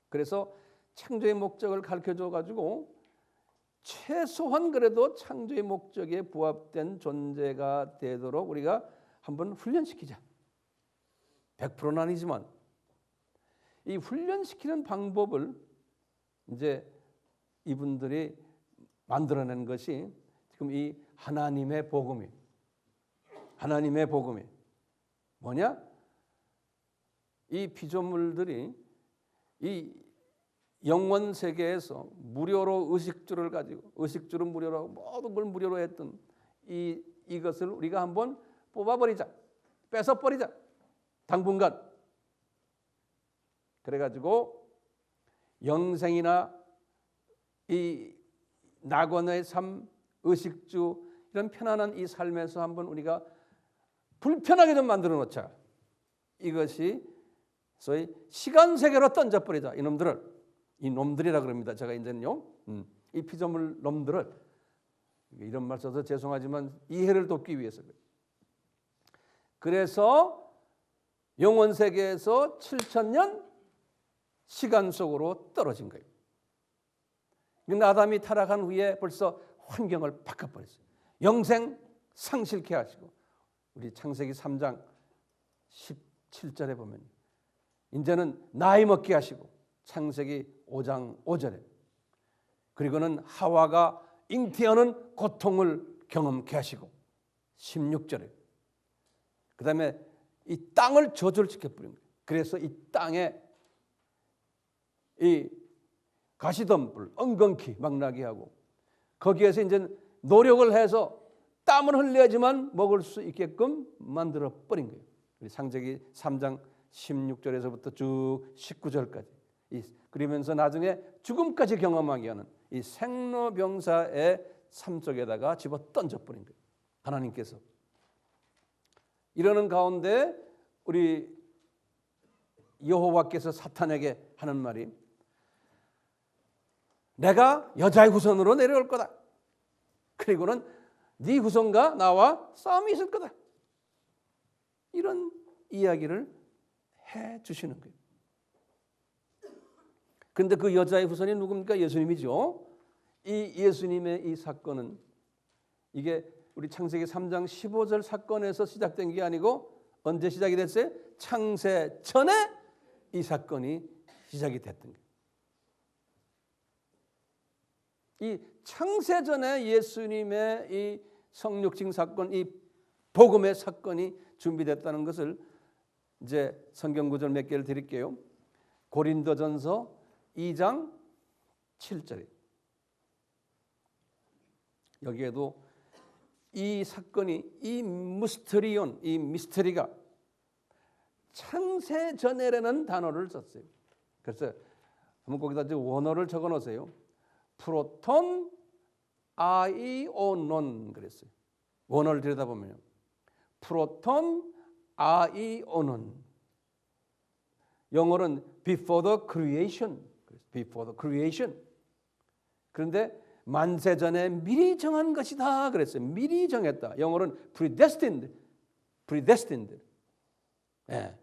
S1: 그래서 창조의 목적을 가르쳐줘 가지고 최소한 그래도 창조의 목적에 부합된 존재가 되도록 우리가 한번 훈련시키자. 100%는 아니지만 이 훈련시키는 방법을 이제 이분들이 만들어낸 것이 지금 이 하나님의 복음이. 하나님의 복음이 뭐냐? 이 피조물들이 이 영원 세계에서 무료로 의식주를 가지고 의식주를 무료로 하고 모든 걸 무료로 했던 이것을 우리가 한번 뽑아버리자. 뺏어버리자. 당분간. 그래가지고 영생이나 이 낙원의 삶, 의식주 이런 편안한 이 삶에서 한번 우리가 불편하게 좀 만들어 놓자. 이것이 소위 시간 세계로 던져버리자. 이 놈들이라 그럽니다. 제가 이제는요, 이 피조물 놈들을 이런 말 써서 죄송하지만 이해를 돕기 위해서 그래요. 그래서 영원 세계에서 7,000년 시간 속으로 떨어진 거예요. 근데 아담이 타락한 후에 벌써 환경을 바꿔버렸어요. 영생 상실케 하시고 우리 창세기 3장 17절에 보면 이제는 나이 먹게 하시고 창세기 5장 5절에 그리고는 하와가 잉태하는 고통을 경험케 하시고 16절에 그 다음에 이 땅을 저주를 시켜버린 거예요. 그래서 이 땅에 이 가시덤불 엉겅퀴 막 나게 하고 거기에서 이제 노력을 해서 땀을 흘려야지만 먹을 수 있게끔 만들어 버린 거예요. 우리 창세기 3장 16절에서부터 쭉 19절까지 그러면서 나중에 죽음까지 경험하게 하는 이 생로병사의 삶 속에다가 집어 던져버린 거예요. 하나님께서. 이러는 가운데 우리 여호와께서 사탄에게 하는 말이 내가 여자의 후손으로 내려올 거다. 그리고는 네 후손과 나와 싸움이 있을 거다. 이런 이야기를 해 주시는 거예요. 그런데 그 여자의 후손이 누굽니까? 예수님이죠. 이 예수님의 이 사건은 이게 우리 창세기 3장 15절 사건에서 시작된 게 아니고 언제 시작이 됐어요? 창세 전에 이 사건이 시작이 됐던 거예요. 이 창세 전에 예수님의 이 성육신 사건, 이 복음의 사건이 준비됐다는 것을 이제 성경 구절 몇 개를 드릴게요. 고린도전서 2장 7절에 여기에도 이 사건이 이 무스터리온, 이 미스터리가 창세 전에라는 단어를 썼어요. 그래서 한번 거기다 원어를 적어 놓으세요. 프로톤 아이오논 그랬어요. 원어를 들여다보면 프로톤 아이오논. 영어로는 before the creation. before the creation. 그런데 만세 전에 미리 정한 것이다 그랬어요. 미리 정했다. 영어로는 predestined. predestined. 예.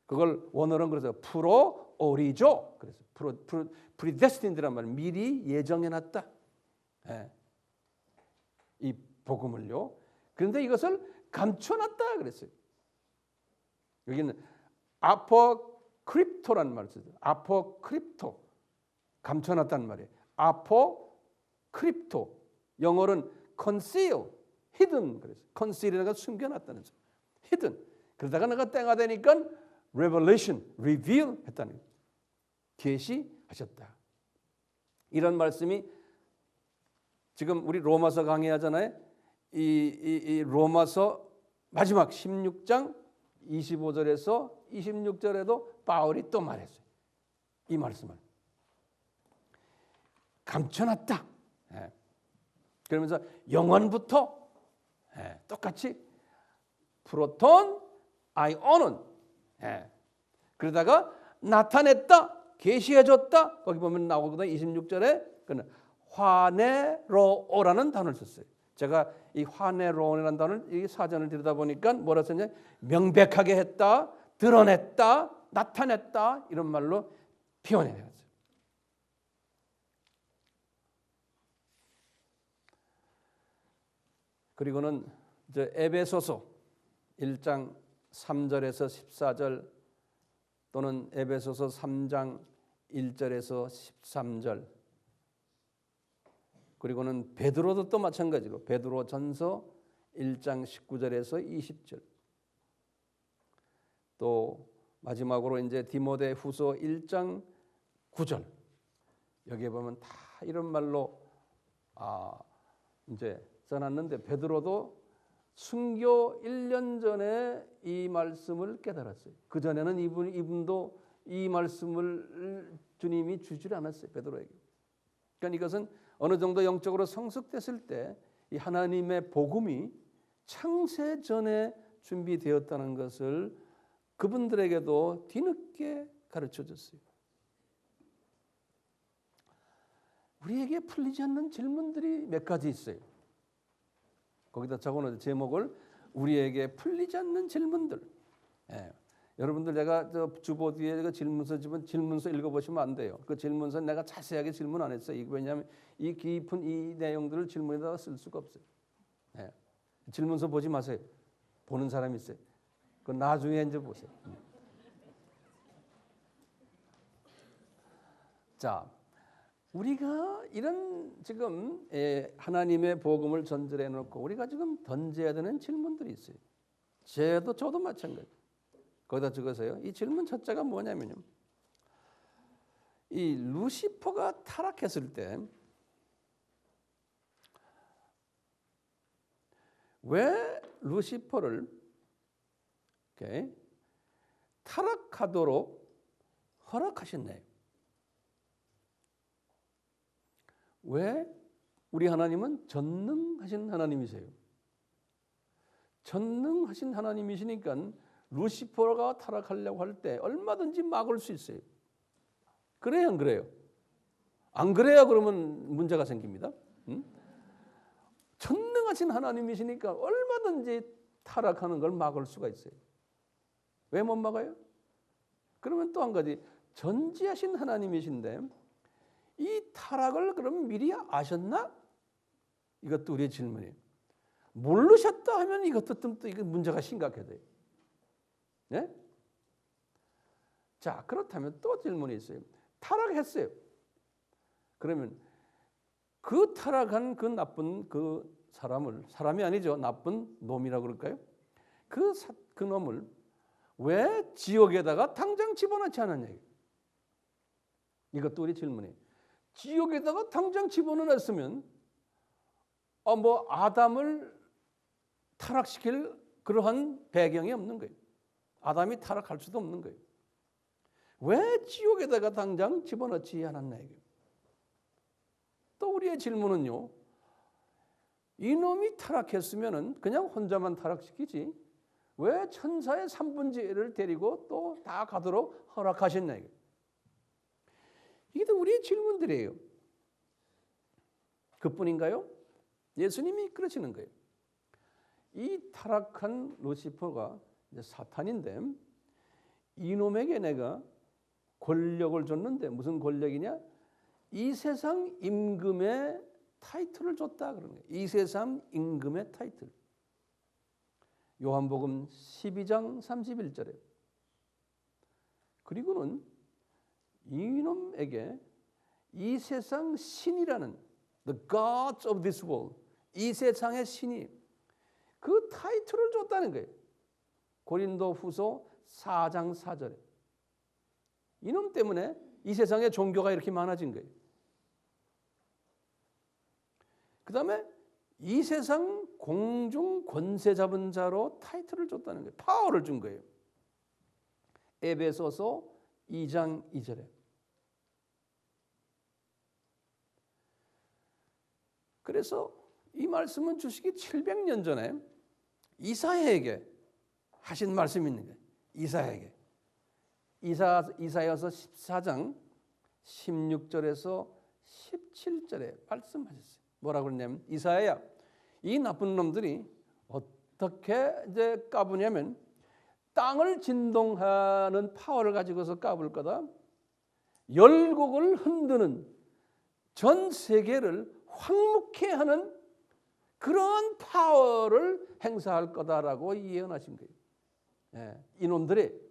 S1: 그걸 원어로는 그래서 프로오리조 그래서 predestined란 말은 미리 예정해 놨다. 예. 이 복음을요. 그런데 이것을 감춰 놨다 그랬어요. 여기는 아포크립토라는 말을 쓰죠. 아포크립토. 감춰 놨다는 말이에요. 아포크립토. 영어로는 conceal, hidden 그래서 conceal이라는 건 숨겨 놨다는 소리. hidden. 그러다가 내가 때가 되니까 revelation, reveal 했다는 거예요. 계시하셨다. 이런 말씀이 지금 우리 로마서 강의하잖아요. 이 로마서 마지막 16장 25절에서 26절에도 바울이 또 말했어요. 이 말씀을 감춰놨다. 예. 그러면서 영원부터 똑같이 프로톤 아이오는 그러다가 나타냈다, 계시해줬다. 거기 보면 나오거든요. 26절에 그는 화네로오라는 단어를 썼어요. 제가 이 화네로라는 단어를 이 사전을 들여다보니까 뭐라 썼냐? 명백하게 했다, 드러냈다, 나타냈다 이런 말로 표현해요. 그리고는 이제 에베소서 1장 3절에서 14절 또는 에베소서 3장 1절에서 13절 그리고는 베드로도 또 마찬가지로 베드로전서 1장 19절에서 20절 또 마지막으로 이제 디모데후서 1장 9절 여기에 보면 다 이런 말로 이제 써놨는데 베드로도 순교 1년 전에 이 말씀을 깨달았어요. 그 전에는 이분도 이 말씀을 주님이 주질 않았어요. 베드로에게. 그러니까 이것은 어느 정도 영적으로 성숙됐을 때 이 하나님의 복음이 창세 전에 준비되었다는 것을 그분들에게도 뒤늦게 가르쳐 줬어요. 우리에게 풀리지 않는 질문들이 몇 가지 있어요. 거기다 적어놓은 제목을 우리에게 풀리지 않는 질문들. 여러분들 제가 저 주보 뒤에 그 질문서 읽어보시면 안 돼요. 그 질문서 내가 자세하게 질문 안 했어요. 왜냐하면 이 깊은 이 내용들을 질문에다가 쓸 수가 없어요. 질문서 보지 마세요. 보는 사람이 있어요. 그 나중에 이제 보세요. 자, 우리가 이런 지금 하나님의 복음을 전제해 놓고 우리가 지금 던져야 되는 질문들이 있어요. 저도 마찬가지. 거기다 적으세요. 이 질문 첫째가 뭐냐면요. 이 루시퍼가 타락했을 때 왜 루시퍼를 타락하도록 허락하셨나요? 왜? 우리 하나님은 전능하신 하나님이세요. 전능하신 하나님이시니까 루시퍼가 타락하려고 할 때 얼마든지 막을 수 있어요. 그래요, 안 그래요? 안 그래야 그러면 문제가 생깁니다. 전능하신 하나님이시니까 얼마든지 타락하는 걸 막을 수가 있어요. 왜 못 막아요? 그러면 또 한 가지 전지하신 하나님이신데 이 타락을 그럼 미리 아셨나? 이것도 우리의 질문이에요. 모르셨다 하면 이것도 또 이거 문제가 심각해져요. 네? 자, 그렇다면 또 질문이 있어요. 타락했어요. 그러면 그 타락한 그 나쁜 그 사람이 아니죠. 나쁜 놈이라고 그럴까요? 그 놈을 왜 지옥에다가 당장 집어넣지 않았냐? 이것도 우리 질문이에요. 지옥에다가 당장 집어넣었으면 아담을 타락시킬 그러한 배경이 없는 거예요. 아담이 타락할 수도 없는 거예요. 왜 지옥에다가 당장 집어넣지 않았나 이게. 또 우리의 질문은요. 이놈이 타락했으면은 그냥 혼자만 타락시키지 왜 천사의 3분의 1을 데리고 또 다 가도록 허락하셨나 이게. 이게 또 우리의 질문들이에요. 그뿐인가요? 예수님이 그러시는 거예요. 이 타락한 루시퍼가 이제 사탄인데 이놈에게 내가 권력을 줬는데 무슨 권력이냐? 이 세상 임금의 타이틀을 줬다 그러는 거예요. 이 세상 임금의 타이틀. 요한복음 12장 31절에 그리고는 이놈에게 이 세상 신이라는 the gods of this world 이 세상의 신이 그 타이틀을 줬다는 거예요. 고린도후서 4장 4절에 이놈 때문에 이 세상에 종교가 이렇게 많아진 거예요. 그 다음에 이 세상 공중 권세 잡은 자로 타이틀을 줬다는 거예요. 파워를 준 거예요. 에베소서 2장 2절에 그래서 이 말씀은 주시기 700년 전에 이사야에게 하신 말씀이 있는 거예요. 이사야에게. 이사야서 14장 16절에서 17절에 말씀하셨어요. 뭐라고 그러냐면 이사야야 이 나쁜 놈들이 어떻게 이제 까부냐면 땅을 진동하는 파워를 가지고서 까불 거다. 열국을 흔드는 전 세계를 황무케 하는 그런 파워를 행사할 거다라고 예언하신 거예요. 예, 이놈들이.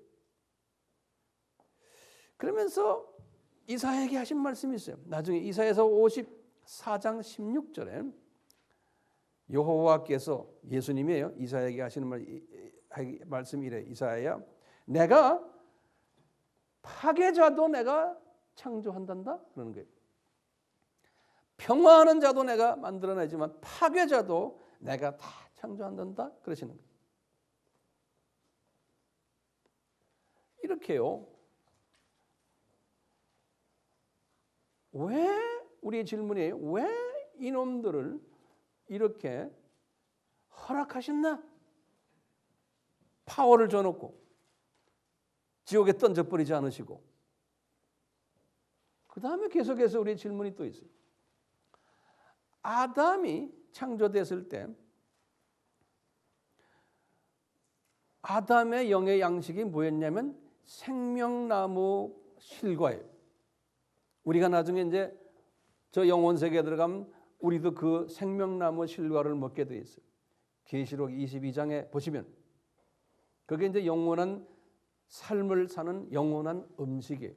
S1: 그러면서 이사야에게 하신 말씀이 있어요. 나중에 이사야서 54장 16절에 여호와께서 예수님이에요. 이사야에게 하시는 말씀이 이래. 이사야야 내가 파괴자도 내가 창조한단다 그러는 거예요. 평화하는 자도 내가 만들어내지만 파괴자도 내가 다 창조한단다 그러시는 거예요. 이렇게요. 왜 우리의 질문이에요. 왜 이놈들을 이렇게 허락하셨나? 파워를 줘놓고 지옥에 던져버리지 않으시고 그 다음에 계속해서 우리의 질문이 또 있어요. 아담이 창조됐을 때 아담의 영의 양식이 뭐였냐면 생명나무 실과예요. 우리가 나중에 이제 저 영혼 세계에 들어가면 우리도 그 생명나무 실과를 먹게 돼 있어요. 계시록 22장에 보시면 그게 이제 영원한 삶을 사는 영원한 음식이에요.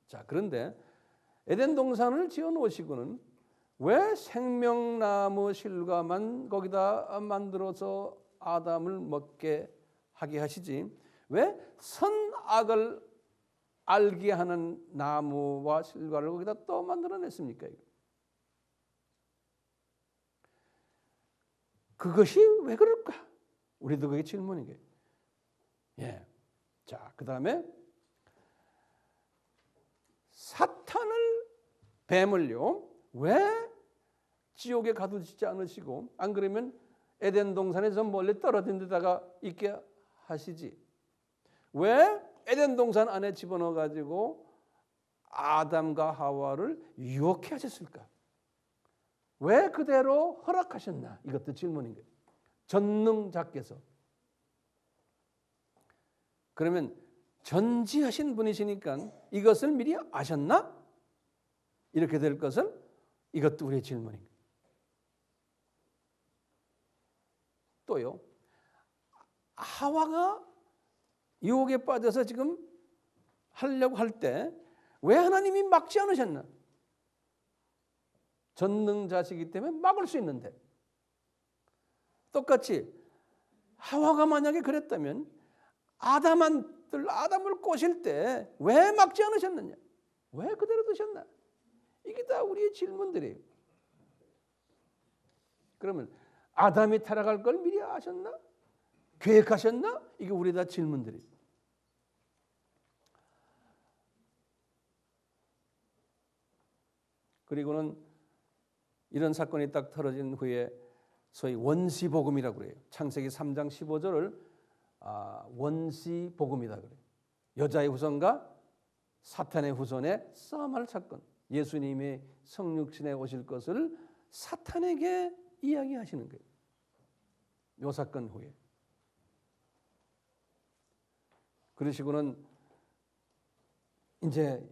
S1: 자, 그런데 에덴 동산을 지어 놓으시고는 왜 생명나무 실과만 거기다 만들어서 아담을 먹게 하게 하시지? 왜 선악을 알게 하는 나무와 실과를 거기다 또 만들어냈습니까? 그것이 왜 그럴까? 우리도 그게 질문인 거예요. 예. 자, 그 다음에 사탄을 뱀을요 왜 지옥에 가두지 않으시고 안 그러면 에덴 동산에서 멀리 떨어진 데다가 있게 하시지? 왜 에덴 동산 안에 집어넣어 가지고 아담과 하와를 유혹해 하셨을까? 왜 그대로 허락하셨나? 이것도 질문인 거예요. 전능자께서. 그러면 전지하신 분이시니까 이것을 미리 아셨나? 이렇게 될 것은 이것도 우리의 질문입니다. 또요, 하와가 유혹에 빠져서 지금 하려고 할 때 왜 하나님이 막지 않으셨나? 전능자시기 때문에 막을 수 있는데, 똑같이 하와가 만약에 그랬다면 아담을 꼬실 때 왜 막지 않으셨느냐? 왜 그대로 두셨나? 이게 다 우리의 질문들이에요. 그러면 아담이 타락할 걸 미리 아셨나? 계획하셨나? 이게 우리 다 질문들이에요. 그리고는 이런 사건이 딱 터진 후에 소위 원시복음이라고 그래요. 창세기 3장 15절을 원시복음이다 그래요. 여자의 후손과 사탄의 후손의 싸움할 사건. 예수님이 성육신에 오실 것을 사탄에게 이야기하시는 거예요. 요 사건 후에. 그러시고는 이제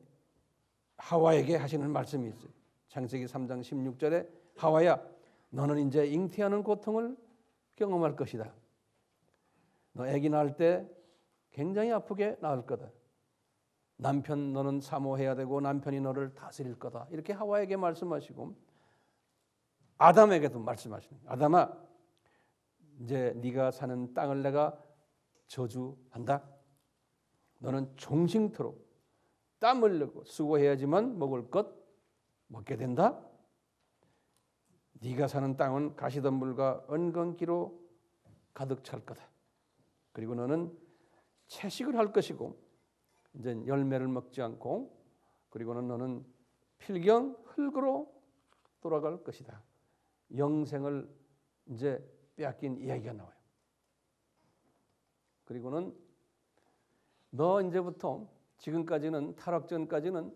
S1: 하와에게 하시는 말씀이 있어요. 창세기 3장 16절에 하와야, 너는 이제 잉태하는 고통을 경험할 것이다. 너 아기 낳을 때 굉장히 아프게 낳을 거다. 남편 너는 사모해야 되고 남편이 너를 다스릴 거다. 이렇게 하와에게 말씀하시고 아담에게도 말씀하시는 거예요. 아담아, 이제 네가 사는 땅을 내가 저주한다. 너는 종식토록 땀 흘리고 수고해야지만 먹을 것 먹게 된다. 네가 사는 땅은 가시덤불과 은건기로 가득 찰 거다. 그리고 너는 채식을 할 것이고 이제 열매를 먹지 않고, 그리고는 너는 필경 흙으로 돌아갈 것이다. 영생을 이제 빼앗긴 이야기가 나와요. 그리고는 너 이제부터 지금까지는 타락 전까지는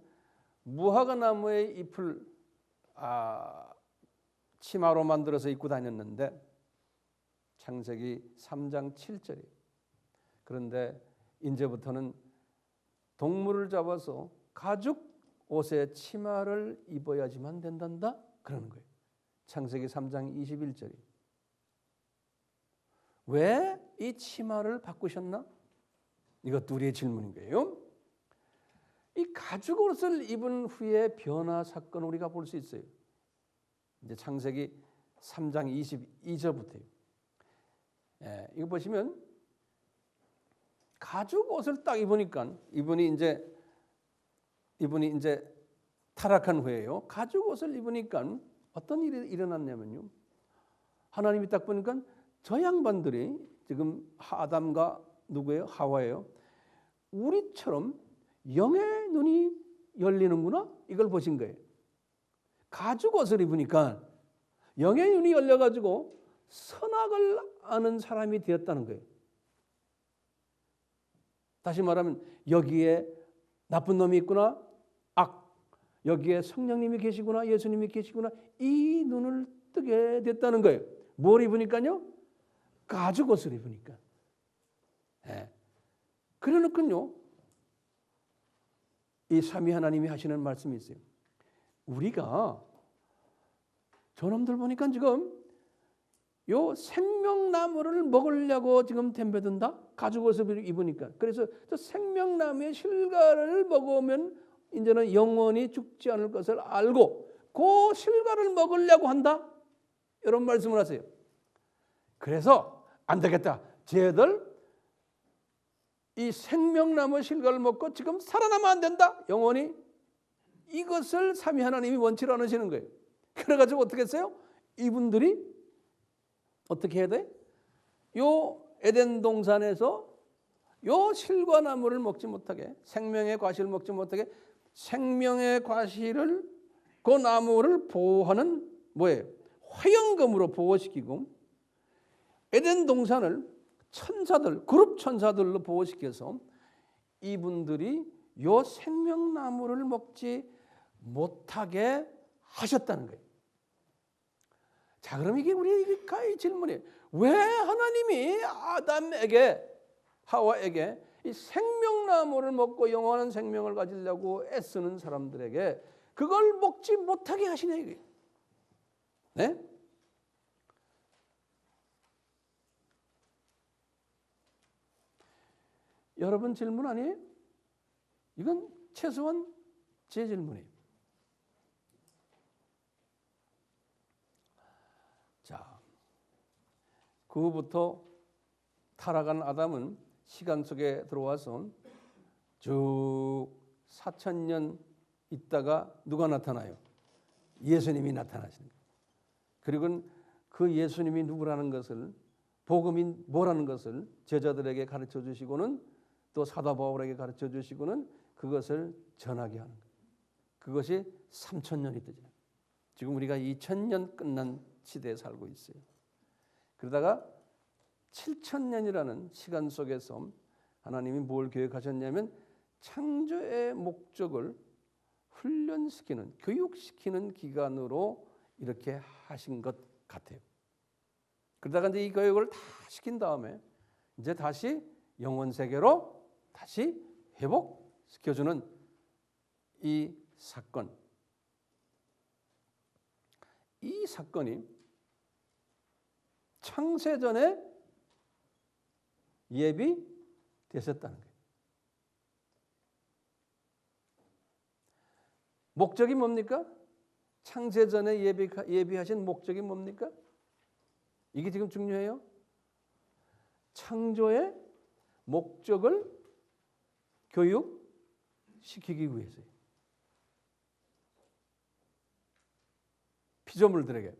S1: 무화과 나무의 잎을 치마로 만들어서 입고 다녔는데, 창세기 3장 7절이에요. 그런데 이제부터는 동물을 잡아서 가죽 옷에 치마를 입어야지만 된단다 그러는 거예요. 창세기 3장 21절이에요. 왜 이 치마를 바꾸셨나? 이것도 우리의 질문인 거예요. 이 가죽 옷을 입은 후에 변화 사건 우리가 볼 수 있어요. 이제 창세기 3장 22절부터요. 이거 보시면 가죽 옷을 딱 입으니까 이분이 이제 타락한 후에요. 가죽 옷을 입으니까 어떤 일이 일어났냐면요. 하나님이 딱 보니까 저 양반들이 지금 아담과 누구예요? 하와예요. 우리처럼 영의 눈이 열리는구나. 이걸 보신 거예요. 가죽 옷을 입으니까 영의 눈이 열려가지고 선악을 아는 사람이 되었다는 거예요. 다시 말하면 여기에 나쁜 놈이 있구나, 여기에 성령님이 계시구나, 예수님이 계시구나, 이 눈을 뜨게 됐다는 거예요. 뭘 입으니까요? 가죽 옷을 입으니까. 그러니까요, 이 삼위 하나님이 하시는 말씀이 있어요. 우리가 저놈들 보니까 지금 요 생명나무를 먹으려고 지금 덤벼든다. 가죽 옷을 입으니까. 그래서 저 생명나무의 실과를 먹으면 이제는 영원히 죽지 않을 것을 알고 그 실과를 먹으려고 한다. 이런 말씀을 하세요. 그래서 안 되겠다. 쟤들 이 생명나무 실과를 먹고 지금 살아나면 안 된다. 영원히. 이것을 삼위 하나님이 원치 않으시는 거예요. 그래가지고 어떻게 했어요? 이분들이 어떻게 해야 돼? 요 에덴 동산에서 요 실과나무를 먹지 못하게, 생명의 과실을 먹지 못하게, 생명의 과실을 그 나무를 보호하는 뭐예요? 화영금으로 보호시키고, 에덴 동산을 천사들, 그룹 천사들로 보호시켜서 이분들이 요 생명나무를 먹지 못하게 하셨다는 거예요. 자, 그럼 이게 우리의 질문이에요. 왜 하나님이 아담에게, 하와에게 이 생명나무를 먹고 영원한 생명을 가지려고 애쓰는 사람들에게 그걸 먹지 못하게 하시네 이게. 네? 여러분 질문 아니에요? 이건 최소한 제 질문이에요. 자, 그 후부터 타락한 아담은 시간 속에 들어와서 쭉 4,000년 있다가 누가 나타나요? 예수님이 나타나시는 거예요. 그리고 그 예수님이 누구라는 것을, 복음이 뭐라는 것을 제자들에게 가르쳐 주시고는 또 사도 바울에게 가르쳐 주시고는 그것을 전하게 하는 거예요. 그것이 3,000년이 되죠. 지금 우리가 2,000년 끝난 시대에 살고 있어요. 그러다가 7,000년이라는 시간 속에서 하나님이 뭘 계획하셨냐면 창조의 목적을 훈련시키는, 교육시키는 기간으로 이렇게 하신 것 같아요. 그러다가 이제 이 교육을 다 시킨 다음에 이제 다시 영원 세계로 다시 회복시켜주는 이 사건. 이 사건이 창세전에 예비되셨다는 거예요. 목적이 뭡니까? 창세전에 예비하신 목적이 뭡니까? 이게 지금 중요해요. 창조의 목적을 교육시키기 위해서요. 피조물들에게.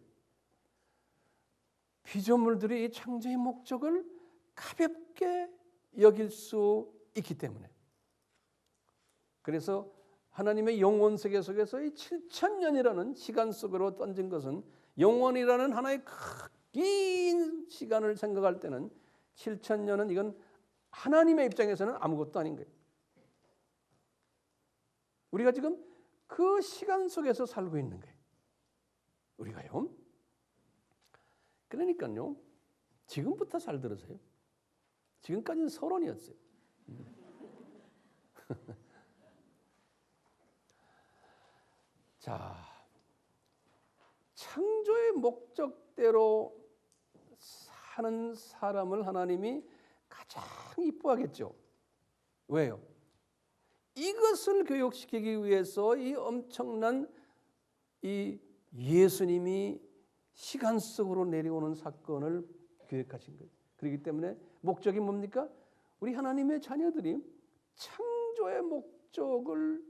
S1: 피조물들이 이 창조의 목적을 가볍게 여길 수 있기 때문에. 그래서 하나님의 영원 세계 속에서 이 7,000년이라는 시간 속으로 던진 것은, 영원이라는 하나의 긴 시간을 생각할 때는 7,000년은 이건 하나님의 입장에서는 아무것도 아닌 거예요. 우리가 지금 그 시간 속에서 살고 있는 거예요. 우리가요. 그러니까요. 지금부터 잘 들으세요. 지금까지는 서론이었어요. 자, 창조의 목적대로 사는 사람을 하나님이 가장 이뻐하겠죠. 왜요? 이것을 교육시키기 위해서 이 엄청난 이 예수님이 시간 속으로 내려오는 사건을 계획하신 거예요. 그렇기 때문에 목적이 뭡니까? 우리 하나님의 자녀들이 창조의 목적을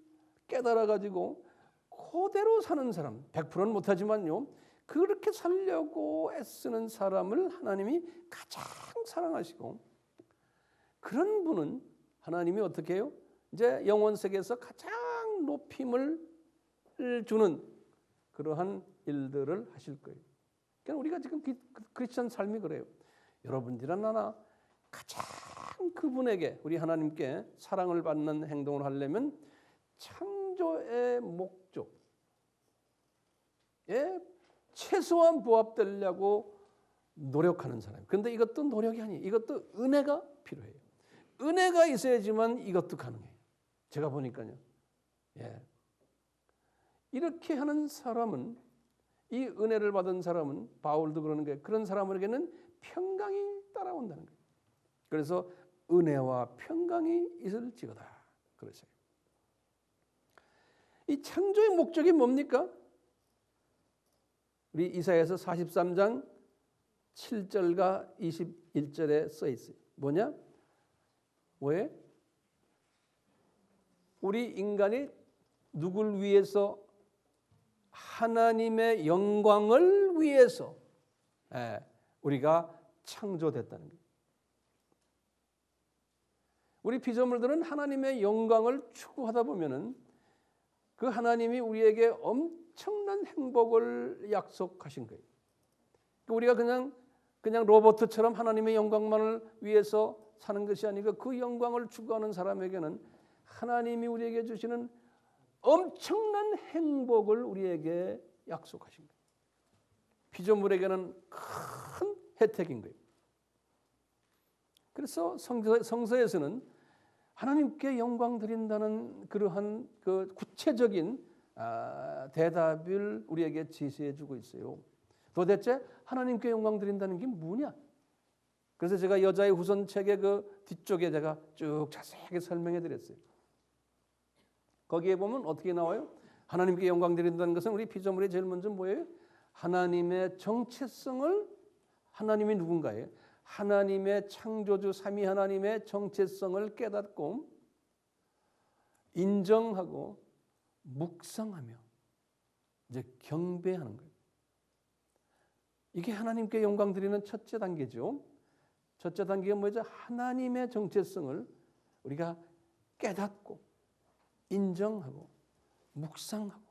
S1: 깨달아 가지고 그대로 사는 사람, 100%는 못하지만요, 그렇게 살려고 애쓰는 사람을 하나님이 가장 사랑하시고, 그런 분은 하나님이 어떻게 해요? 이제 영원 세계에서 가장 높임을 주는 그러한 일들을 하실 거예요. 그러니까 우리가 지금 크리스천 삶이 그래요. 여러분들이나 나나 가장 그분에게, 우리 하나님께 사랑을 받는 행동을 하려면 창조의 목적에 최소한 부합되려고 노력하는 사람. 그런데 이것도 노력이 아니에요. 이것도 은혜가 필요해요. 은혜가 있어야지만 이것도 가능해요. 제가 보니까요. 예. 이렇게 하는 사람은, 이 은혜를 받은 사람은, 바울도 그러는 게, 그런 사람에게는 평강이 따라온다는 거예요. 그래서 은혜와 평강이 있을지어다 그러세요. 이 창조의 목적이 뭡니까? 우리 이사야서 43장 7절과 21절에 써 있어요. 뭐냐? 왜? 우리 인간이 누굴 위해서? 하나님의 영광을 위해서 우리가 창조됐다는 거예요. 우리 피조물들은 하나님의 영광을 추구하다 보면은 그 하나님이 우리에게 엄청난 행복을 약속하신 거예요. 우리가 그냥 로봇처럼 하나님의 영광만을 위해서 사는 것이 아니고 그 영광을 추구하는 사람에게는 하나님이 우리에게 주시는 엄청난 행복을 우리에게 약속하신 거예요. 피조물에게는 큰 혜택인 거예요. 그래서 성서에서는 하나님께 영광 드린다는 그러한 그 구체적인 대답을 우리에게 제시해 주고 있어요. 도대체 하나님께 영광 드린다는 게 뭐냐? 그래서 제가 여자의 후손 책의 그 뒤쪽에 제가 쭉 자세하게 설명해 드렸어요. 거기에 보면 어떻게 나와요? 하나님께 영광 드린다는 것은 우리 피조물이 제일 먼저 뭐예요? 하나님의 정체성을, 하나님이 누군가예요? 하나님의 창조주 삼위 하나님의 정체성을 깨닫고 인정하고 묵상하며 이제 경배하는 거예요. 이게 하나님께 영광 드리는 첫째 단계죠. 첫째 단계가 뭐죠? 하나님의 정체성을 우리가 깨닫고 인정하고 묵상하고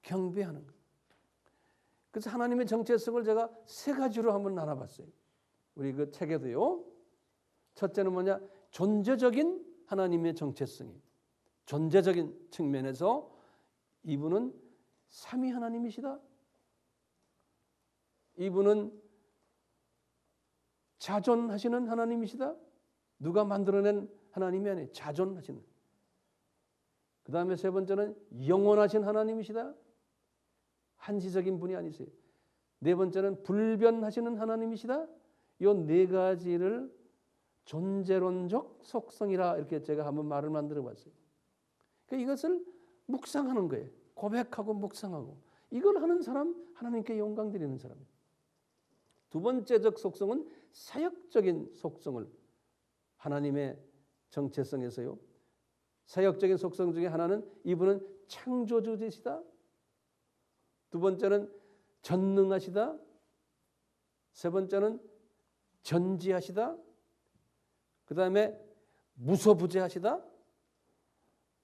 S1: 경배하는 거예요. 그래서 하나님의 정체성을 제가 세 가지로 한번 나눠봤어요. 우리 그 책에도요. 첫째는 뭐냐? 존재적인 하나님의 정체성이. 존재적인 측면에서 이분은 삼위 하나님이시다. 이분은 자존하시는 하나님이시다. 누가 만들어낸 하나님이 아니에요. 자존하시는. 그 다음에 세 번째는 영원하신 하나님이시다. 한시적인 분이 아니세요. 네 번째는 불변하시는 하나님이시다. 이 네 가지를 존재론적 속성이라 이렇게 제가 한번 말을 만들어 봤어요. 그러니까 이것을 묵상하는 거예요. 고백하고 묵상하고. 이걸 하는 사람 하나님께 영광 드리는 사람이에요. 두 번째적 속성은 사역적인 속성을 하나님의 정체성에서요. 사역적인 속성 중에 하나는 이분은 창조주이시다. 두 번째는 전능하시다. 세 번째는 전지하시다. 그 다음에 무소부재하시다.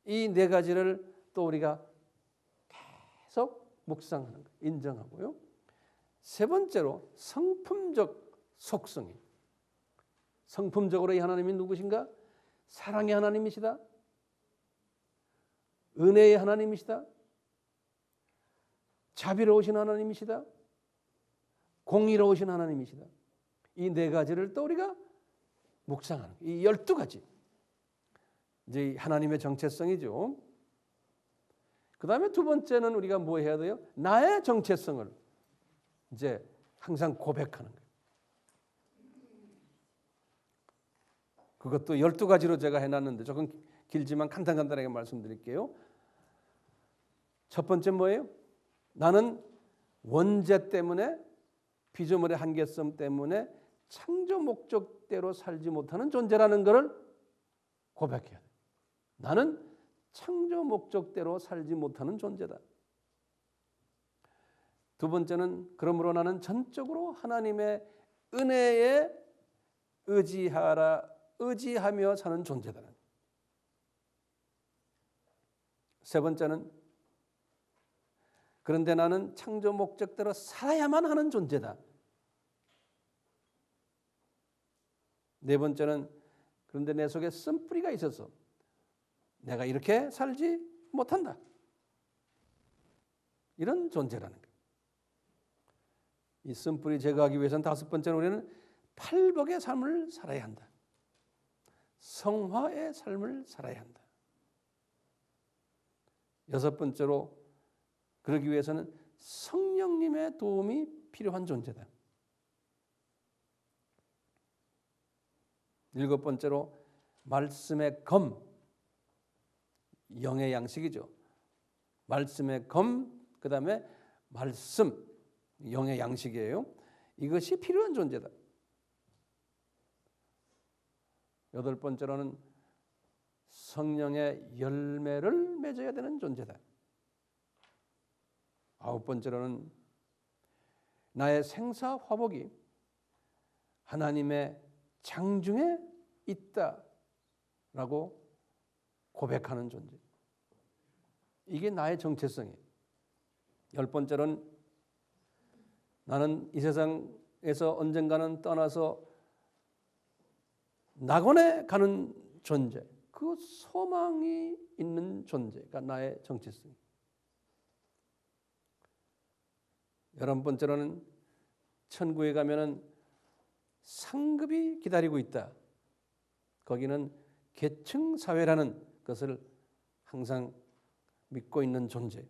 S1: 이 네 가지를 또 우리가 계속 묵상하는 거예요. 인정하고요. 세 번째로 성품적 속성이. 성품적으로 이 하나님이 누구신가? 사랑의 하나님이시다. 은혜의 하나님이시다. 자비로우신 하나님이시다. 공의로우신 하나님이시다. 이 네 가지를 또 우리가 묵상하는 이 12가지. 이제 하나님의 정체성이죠. 그 다음에 두 번째는 우리가 뭐 해야 돼요? 나의 정체성을 이제 항상 고백하는 거예요. 그것도 12가지로 제가 해놨는데 조금 길지만 간단하게 말씀드릴게요. 첫 번째 뭐예요? 나는 원죄 때문에 피조물의 한계성 때문에 창조 목적대로 살지 못하는 존재라는 것을 고백해야 돼요. 나는 창조 목적대로 살지 못하는 존재다. 두 번째는 그러므로 나는 전적으로 하나님의 은혜에 의지하며 사는 존재다. 세 번째는 그런데 나는 창조 목적대로 살아야만 하는 존재다. 네 번째는 그런데 내 속에 쓴뿌리가 있어서 내가 이렇게 살지 못한다. 이런 존재라는 거예요. 이 쓴뿌리 제거하기 위해서는 다섯 번째는 우리는 팔복의 삶을 살아야 한다. 성화의 삶을 살아야 한다. 여섯 번째로 그러기 위해서는 성령님의 도움이 필요한 존재다. 일곱 번째로 말씀의 검, 영의 양식이죠. 말씀의 검, 그 다음에 말씀, 영의 양식이에요. 이것이 필요한 존재다. 여덟 번째로는 성령의 열매를 맺어야 되는 존재다. 아홉 번째로는 나의 생사 화복이 하나님의 장중에 있다라고 고백하는 존재. 이게 나의 정체성이에요. 열 번째로는 나는 이 세상에서 언젠가는 떠나서 낙원에 가는 존재. 그 소망이 있는 존재가 나의 정체성. 11번째로는 천국에 가면은 상급이 기다리고 있다. 거기는 계층 사회라는 것을 항상 믿고 있는 존재.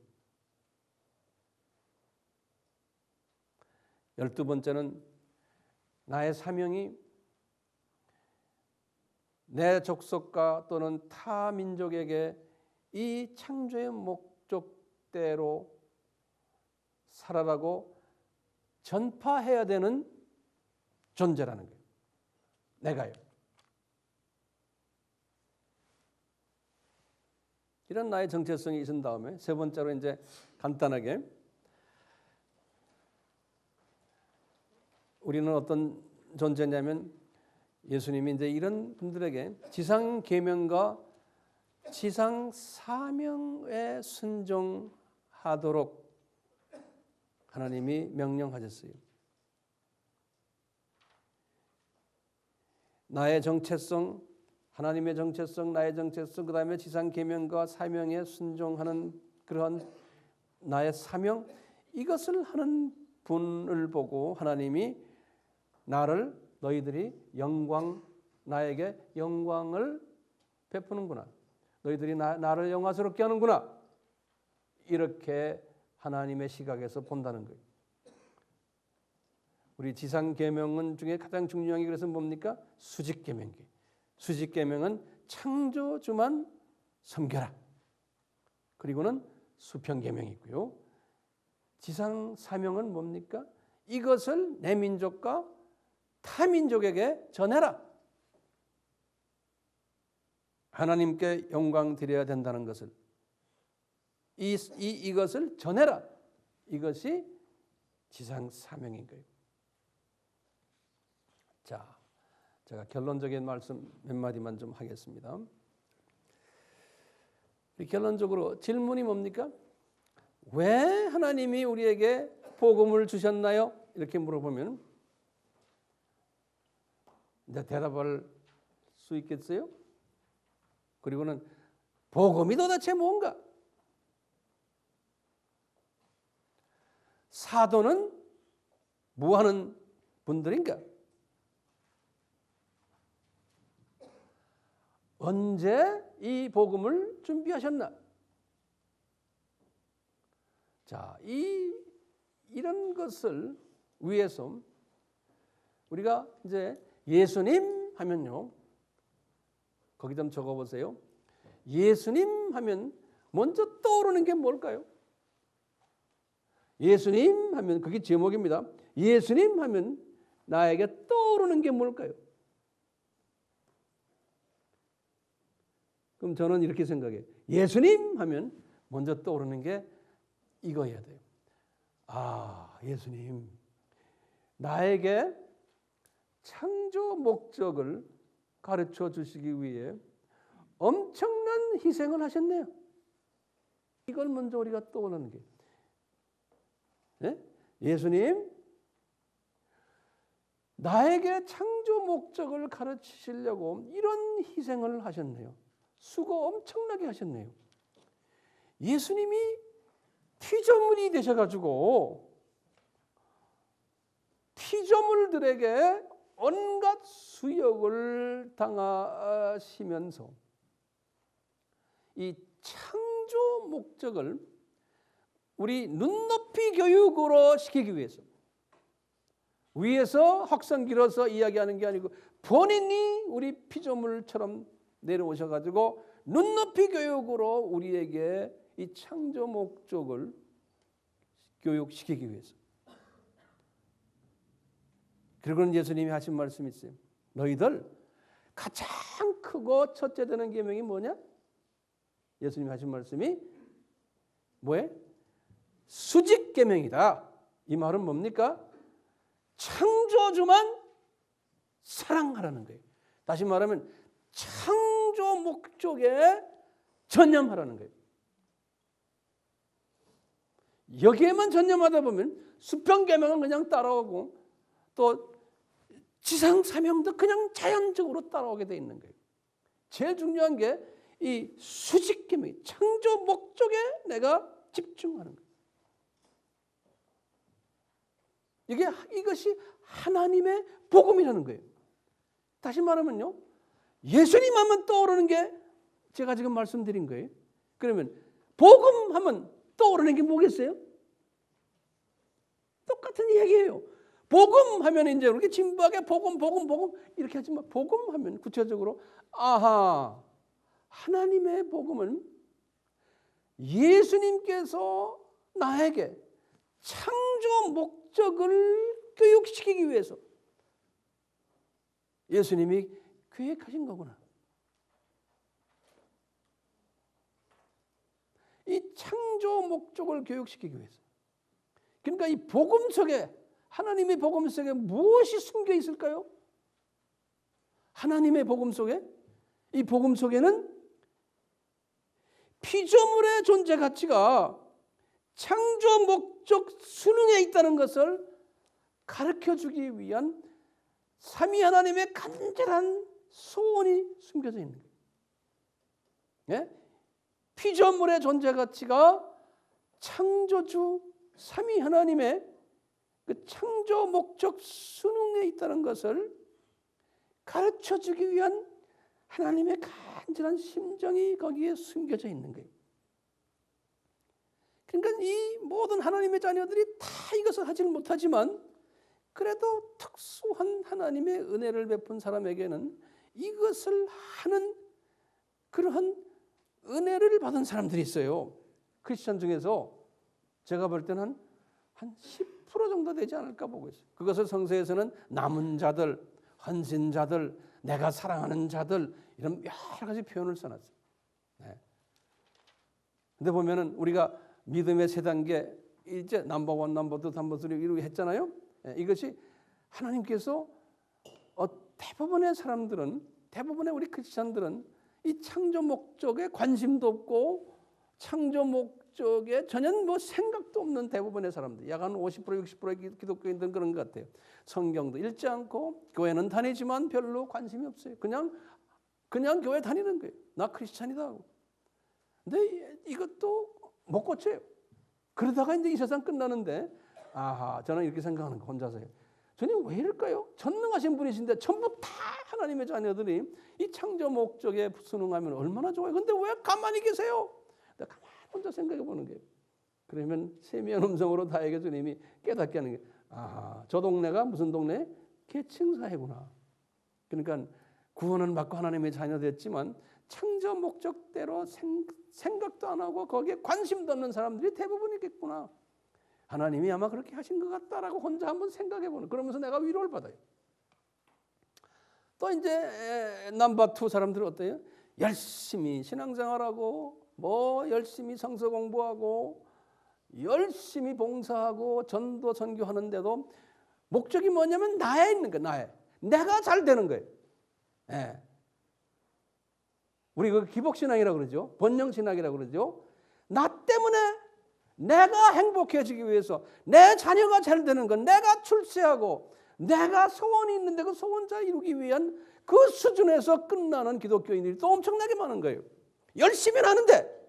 S1: 12번째는 나의 사명이 내 족속과 또는 타 민족에게 이 창조의 목적대로 살아라고 전파해야 되는 존재라는 거예요. 내가요. 이런 나의 정체성이 있은 다음에 세 번째로 이제 간단하게 우리는 어떤 존재냐면 예수님이 이제 이런 분들에게 지상 계명과 지상 사명에 순종하도록 하나님이 명령하셨어요. 나의 정체성, 하나님의 정체성, 나의 정체성, 그 다음에 지상 계명과 사명에 순종하는 그러한 나의 사명, 이것을 하는 분을 보고 하나님이 나를 너희들이 나에게 영광을 베푸는구나. 너희들이 나를 영화스럽게 하는구나. 이렇게 하나님의 시각에서 본다는 거예요. 우리 지상 계명은 중에 가장 중요한 게 그래서 뭡니까? 수직 계명이에요. 수직 계명은 창조주만 섬겨라. 그리고는 수평 계명이 있고요. 지상 사명은 뭡니까? 이것을 내 민족과 타 민족에게 전해라. 하나님께 영광 드려야 된다는 것을 이것을 전해라. 이것이 지상 사명인 거예요. 자, 제가 결론적인 말씀 몇 마디만 좀 하겠습니다. 결론적으로 질문이 뭡니까? 왜 하나님이 우리에게 복음을 주셨나요? 이렇게 물어보면 이제 대답할 수 있겠어요? 그리고는 복음이 도대체 뭔가? 사도는 뭐 하는 분들인가? 언제 이 복음을 준비하셨나? 자, 이런 것을 위해서 우리가 이제 예수님 하면요. 거기 좀 적어보세요. 예수님 하면 먼저 떠오르는 게 뭘까요? 예수님 하면 그게 제목입니다. 예수님 하면 나에게 떠오르는 게 뭘까요? 그럼 저는 이렇게 생각해요. 예수님 하면 먼저 떠오르는 게 이거여야 돼요. 아, 예수님. 나에게 창조 목적을 가르쳐 주시기 위해 엄청난 희생을 하셨네요. 이걸 먼저 우리가 떠오르는 게. 네? 예수님, 나에게 창조 목적을 가르치시려고 이런 희생을 하셨네요. 수고 엄청나게 하셨네요. 예수님이 피조물이 되셔가지고 피조물들에게 온갖 수욕을 당하시면서 이 창조 목적을 우리 눈높이 교육으로 시키기 위해서 학성 길어서 이야기하는 게 아니고 본인이 우리 피조물처럼 내려오셔가지고 눈높이 교육으로 우리에게 이 창조 목적을 교육시키기 위해서. 그리고는 예수님이 하신 말씀이 있어요. 너희들 가장 크고 첫째 되는 계명이 뭐냐? 예수님이 하신 말씀이 뭐예요? 수직 계명이다. 이 말은 뭡니까? 창조주만 사랑하라는 거예요. 다시 말하면 창조 목적에 전념하라는 거예요. 여기에만 전념하다 보면 수평 계명은 그냥 따라오고 또 지상 사명도 그냥 자연적으로 따라오게 돼 있는 거예요. 제일 중요한 게 이 수직 계명, 창조 목적에 내가 집중하는 거예요. 이것이 하나님의 복음이라는 거예요. 다시 말하면요, 예수님 하면 떠오르는 게 제가 지금 말씀드린 거예요. 그러면 복음 하면 떠오르는 게 뭐겠어요? 똑같은 이야기예요. 복음 하면 이제 이렇게 진부하게 복음 이렇게 하지만 복음 하면 구체적으로 아하, 하나님의 복음은 예수님께서 나에게 창조 목적을 교육시키기 위해서 예수님이 계획하신 거구나. 이 창조 목적을 교육시키기 위해서. 그러니까 이 복음 속에, 하나님의 복음 속에 무엇이 숨겨 있을까요? 하나님의 복음 속에, 이 복음 속에는 피조물의 존재 가치가 창조 목적 순응에 있다는 것을 가르쳐주기 위한 삼위 하나님의 간절한 소원이 숨겨져 있는 거예요. 예? 피조물의 존재 가치가 창조주 삼위 하나님의 그 창조 목적 순응에 있다는 것을 가르쳐주기 위한 하나님의 간절한 심정이 거기에 숨겨져 있는 거예요. 그러니까 이 모든 하나님의 자녀들이 다 이것을 하지는 못하지만 그래도 특수한 하나님의 은혜를 베푼 사람에게는 이것을 하는 그러한 은혜를 받은 사람들이 있어요. 크리스천 중에서 제가 볼 때는 한 10% 정도 되지 않을까 보고 있어요. 그것을 성서에서는 남은 자들, 헌신자들, 내가 사랑하는 자들 이런 여러 가지 표현을 써놨어요. 네. 근데 보면은 우리가 믿음의 세 단계 이제 넘버 1, 넘버 2, 넘버 3 이렇게 했잖아요. 네. 이것이 하나님께서 대부분의 사람들은, 대부분의 우리 크리스천들은 이 창조 목적에 관심도 없고 창조 목적에 전혀 뭐 생각도 없는 대부분의 사람들, 약 한 50% 60%의 기독교인들은 그런 것 같아요. 성경도 읽지 않고 교회는 다니지만 별로 관심이 없어요. 그냥 교회 다니는 거예요. 나 크리스찬이다 하고. 근데 이것도 못 고쳐요. 그러다가 이제 이 세상 끝나는데 아하, 저는 이렇게 생각하는 거 혼자서요. 주님 왜 이럴까요? 전능하신 분이신데 전부 다 하나님의 자녀들이 이 창조 목적에 순응하면 얼마나 좋아요. 근데 왜 가만히 계세요? 내가 가만히 혼자 생각해 보는 거예요. 그러면 세미한 음성으로 다에게 주님이 깨닫게 하는 게 아하, 저 동네가 무슨 동네? 계층사회구나. 그러니까 구원은 받고 하나님의 자녀 됐지만 창조 목적대로 생각도 안 하고 거기에 관심도 없는 사람들이 대부분이겠구나. 하나님이 아마 그렇게 하신 것 같다라고 혼자 한번 생각해 보는. 그러면서 내가 위로를 받아요. 또 이제 넘버 2 사람들은 어때요? 열심히 신앙생활하고 뭐 열심히 성서 공부하고 열심히 봉사하고 전도 선교하는데도 목적이 뭐냐면 나에 있는 거예요. 나에. 내가 잘 되는 거예요. 예. 우리 그 기복신앙이라고 그러죠. 번영신앙이라고 그러죠. 나 때문에 내가 행복해지기 위해서 내 자녀가 잘 되는 건 내가 출세하고 내가 소원이 있는데 그 소원자 이루기 위한 그 수준에서 끝나는 기독교인들이 또 엄청나게 많은 거예요. 열심히 하는데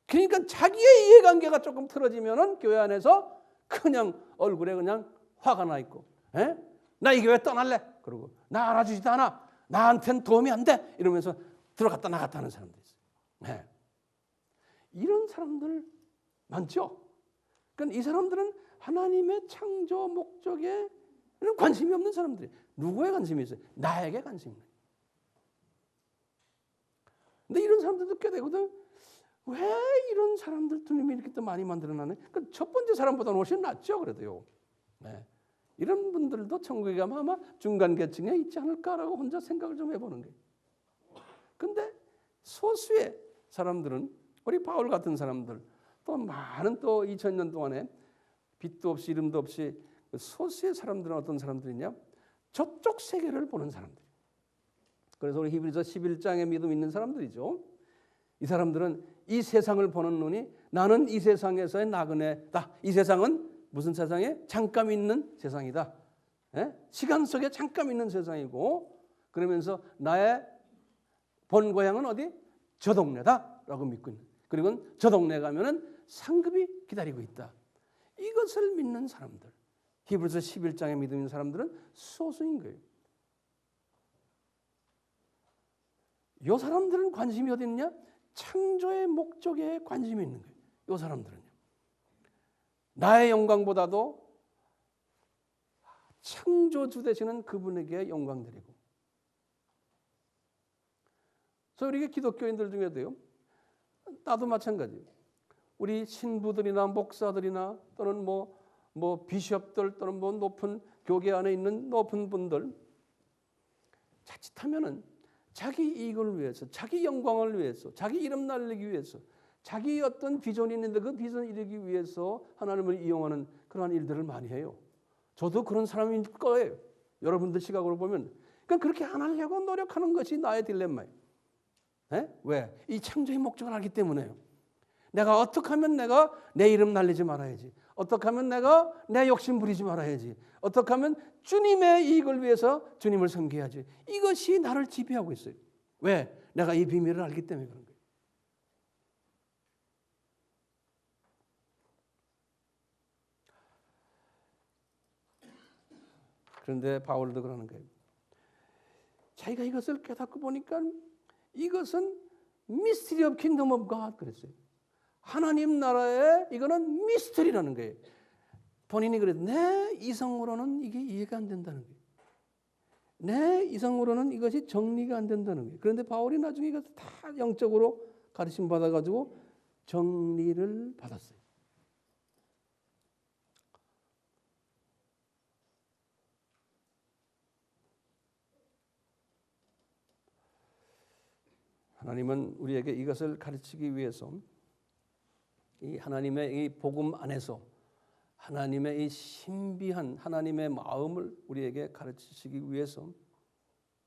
S1: 그러니까 자기의 이해관계가 조금 틀어지면은 교회 안에서 그냥 얼굴에 그냥 화가 나 있고, 에? 나 이 교회 떠날래. 그러고 나 알아주지도 않아. 나한테는 도움이 안 돼. 이러면서 들어갔다 나갔다 하는 사람들 있어요. 네. 이런 사람들 많죠. 그러니까 이 사람들은 하나님의 창조 목적에 관심이 없는 사람들이에요. 누구에 관심이 있어요? 나에게 관심이 있어요. 근데 이런 사람들도 꽤 되거든. 왜 이런 사람들 주님이 이렇게 또 많이 만들어놨네? 그러니까 첫 번째 사람보다는 훨씬 낫죠. 그래도요. 네. 이런 분들도 천국에 가면 아마 중간 계층에 있지 않을까라고 혼자 생각을 좀 해보는 거예요. 근데 소수의 사람들은 우리 바울 같은 사람들 또 많은 또 2000년 동안에 빛도 없이 이름도 없이 소수의 사람들은 어떤 사람들이냐? 저쪽 세계를 보는 사람들. 그래서 우리 히브리서 11장에 믿음 있는 사람들이죠. 이 사람들은 이 세상을 보는 눈이 나는 이 세상에서의 나그네다. 이 세상은 무슨 세상에? 잠깐 있는 세상이다. 예? 시간 속에 잠깐 있는 세상이고 그러면서 나의 본 고향은 어디? 저 동네다라고 믿고 있는. 그리고 저 동네 가면은 상급이 기다리고 있다. 이것을 믿는 사람들. 히브리서 11장에 믿음 있는 사람들은 소수인 거예요. 이 사람들은 관심이 어디 있느냐? 창조의 목적에 관심이 있는 거예요. 이 사람들은요. 나의 영광보다도 창조주 되시는 그분에게 영광 드리고. 그래서 우리 기독교인들 중에도요. 나도 마찬가지예요. 우리 신부들이나 목사들이나 또는 뭐 비숍들 또는 뭐 높은 교계 안에 있는 높은 분들 자칫하면은 자기 이익을 위해서, 자기 영광을 위해서, 자기 이름 날리기 위해서, 자기 어떤 비전이 있는데 그 비전을 이루기 위해서 하나님을 이용하는 그러한 일들을 많이 해요. 저도 그런 사람일 거예요. 여러분들 시각으로 보면. 그러니까 그렇게 안 하려고 노력하는 것이 나의 딜레마예요. 네? 왜? 이 창조의 목적을 알기 때문에요. 내가 어떻게 하면 내가 내 이름 날리지 말아야지. 어떻게 하면 내가 내 욕심 부리지 말아야지. 어떻게 하면 주님의 이익을 위해서 주님을 섬겨야지. 이것이 나를 지배하고 있어요. 왜? 내가 이 비밀을 알기 때문에 그런 거예요. 그런데 바울도 그러는 거예요. 자기가 이것을 깨닫고 보니까 이것은 mystery of kingdom of God 그랬어요. 하나님 나라의 이거는 미스터리라는 거예요. 본인이 그래도 내 이성으로는 이게 이해가 안 된다는 거예요. 내 이성으로는 이것이 정리가 안 된다는 거예요. 그런데 바울이 나중에 이것을 다 영적으로 가르침 받아가지고 정리를 받았어요. 하나님은 우리에게 이것을 가르치기 위해서 이 하나님의 이 복음 안에서 하나님의 이 신비한 하나님의 마음을 우리에게 가르치시기 위해서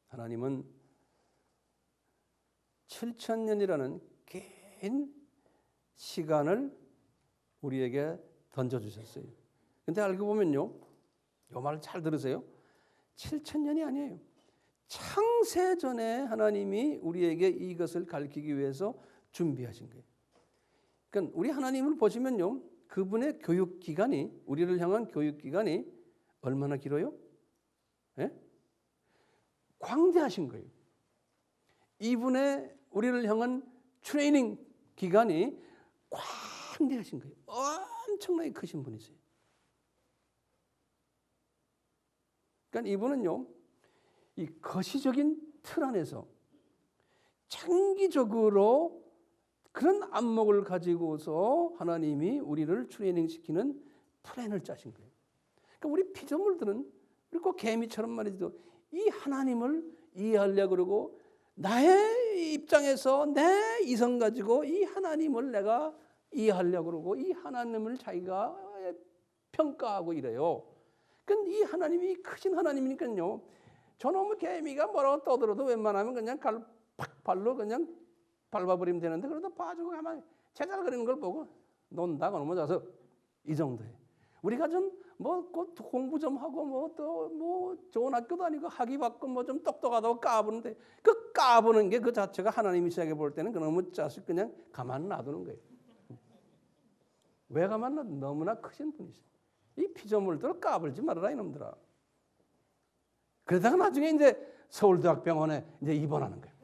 S1: 하나님은 7,000년이라는 긴 시간을 우리에게 던져주셨어요. 근데 알고 보면요, 이 말을 잘 들으세요. 7,000년이 아니에요. 창세전에 하나님이 우리에게 이것을 가르치기 위해서 준비하신 거예요. 그러니까 우리 하나님을 보시면요, 그분의 교육 기간이, 우리를 향한 교육 기간이 얼마나 길어요? 예? 광대하신 거예요. 이분의 우리를 향한 트레이닝 기간이 광대하신 거예요. 엄청나게 크신 분이세요. 그러니까 이분은요, 이 거시적인 틀 안에서 장기적으로 그런 안목을 가지고서 하나님이 우리를 트레이닝시키는 플랜을 짜신 거예요. 그러니까 우리 피조물들은 그리고 개미처럼 말이죠. 이 하나님을 이해하려고 그러고 나의 입장에서 내 이성 가지고 이 하나님을 내가 이해하려고 그러고 이 하나님을 자기가 평가하고 이래요. 그러니까 이 하나님이 크신 하나님이니까요. 저놈의 개미가 뭐라고 떠들어도 웬만하면 그냥 팍 발로 그냥 밟아버리면 되는데 그러다 봐주고 가만히 제잘거리는 걸 보고 논다 그러면 자서 이 정도예요. 우리가 좀 뭐 공부 좀 하고 뭐 또 뭐 좋은 학교 다니고 학위 받고 뭐 좀 똑똑하다고 까부는데 그 까부는 게 그 자체가 하나님이 시작해 볼 때는 그놈의 자식 그냥 가만 놔두는 거예요. 왜 가만 놔두? 너무나 크신 분이세요. 이 피조물들을 까불지 말아라 이놈들아. 그러다가 나중에 이제 서울대학병원에 이제 입원하는 거예요.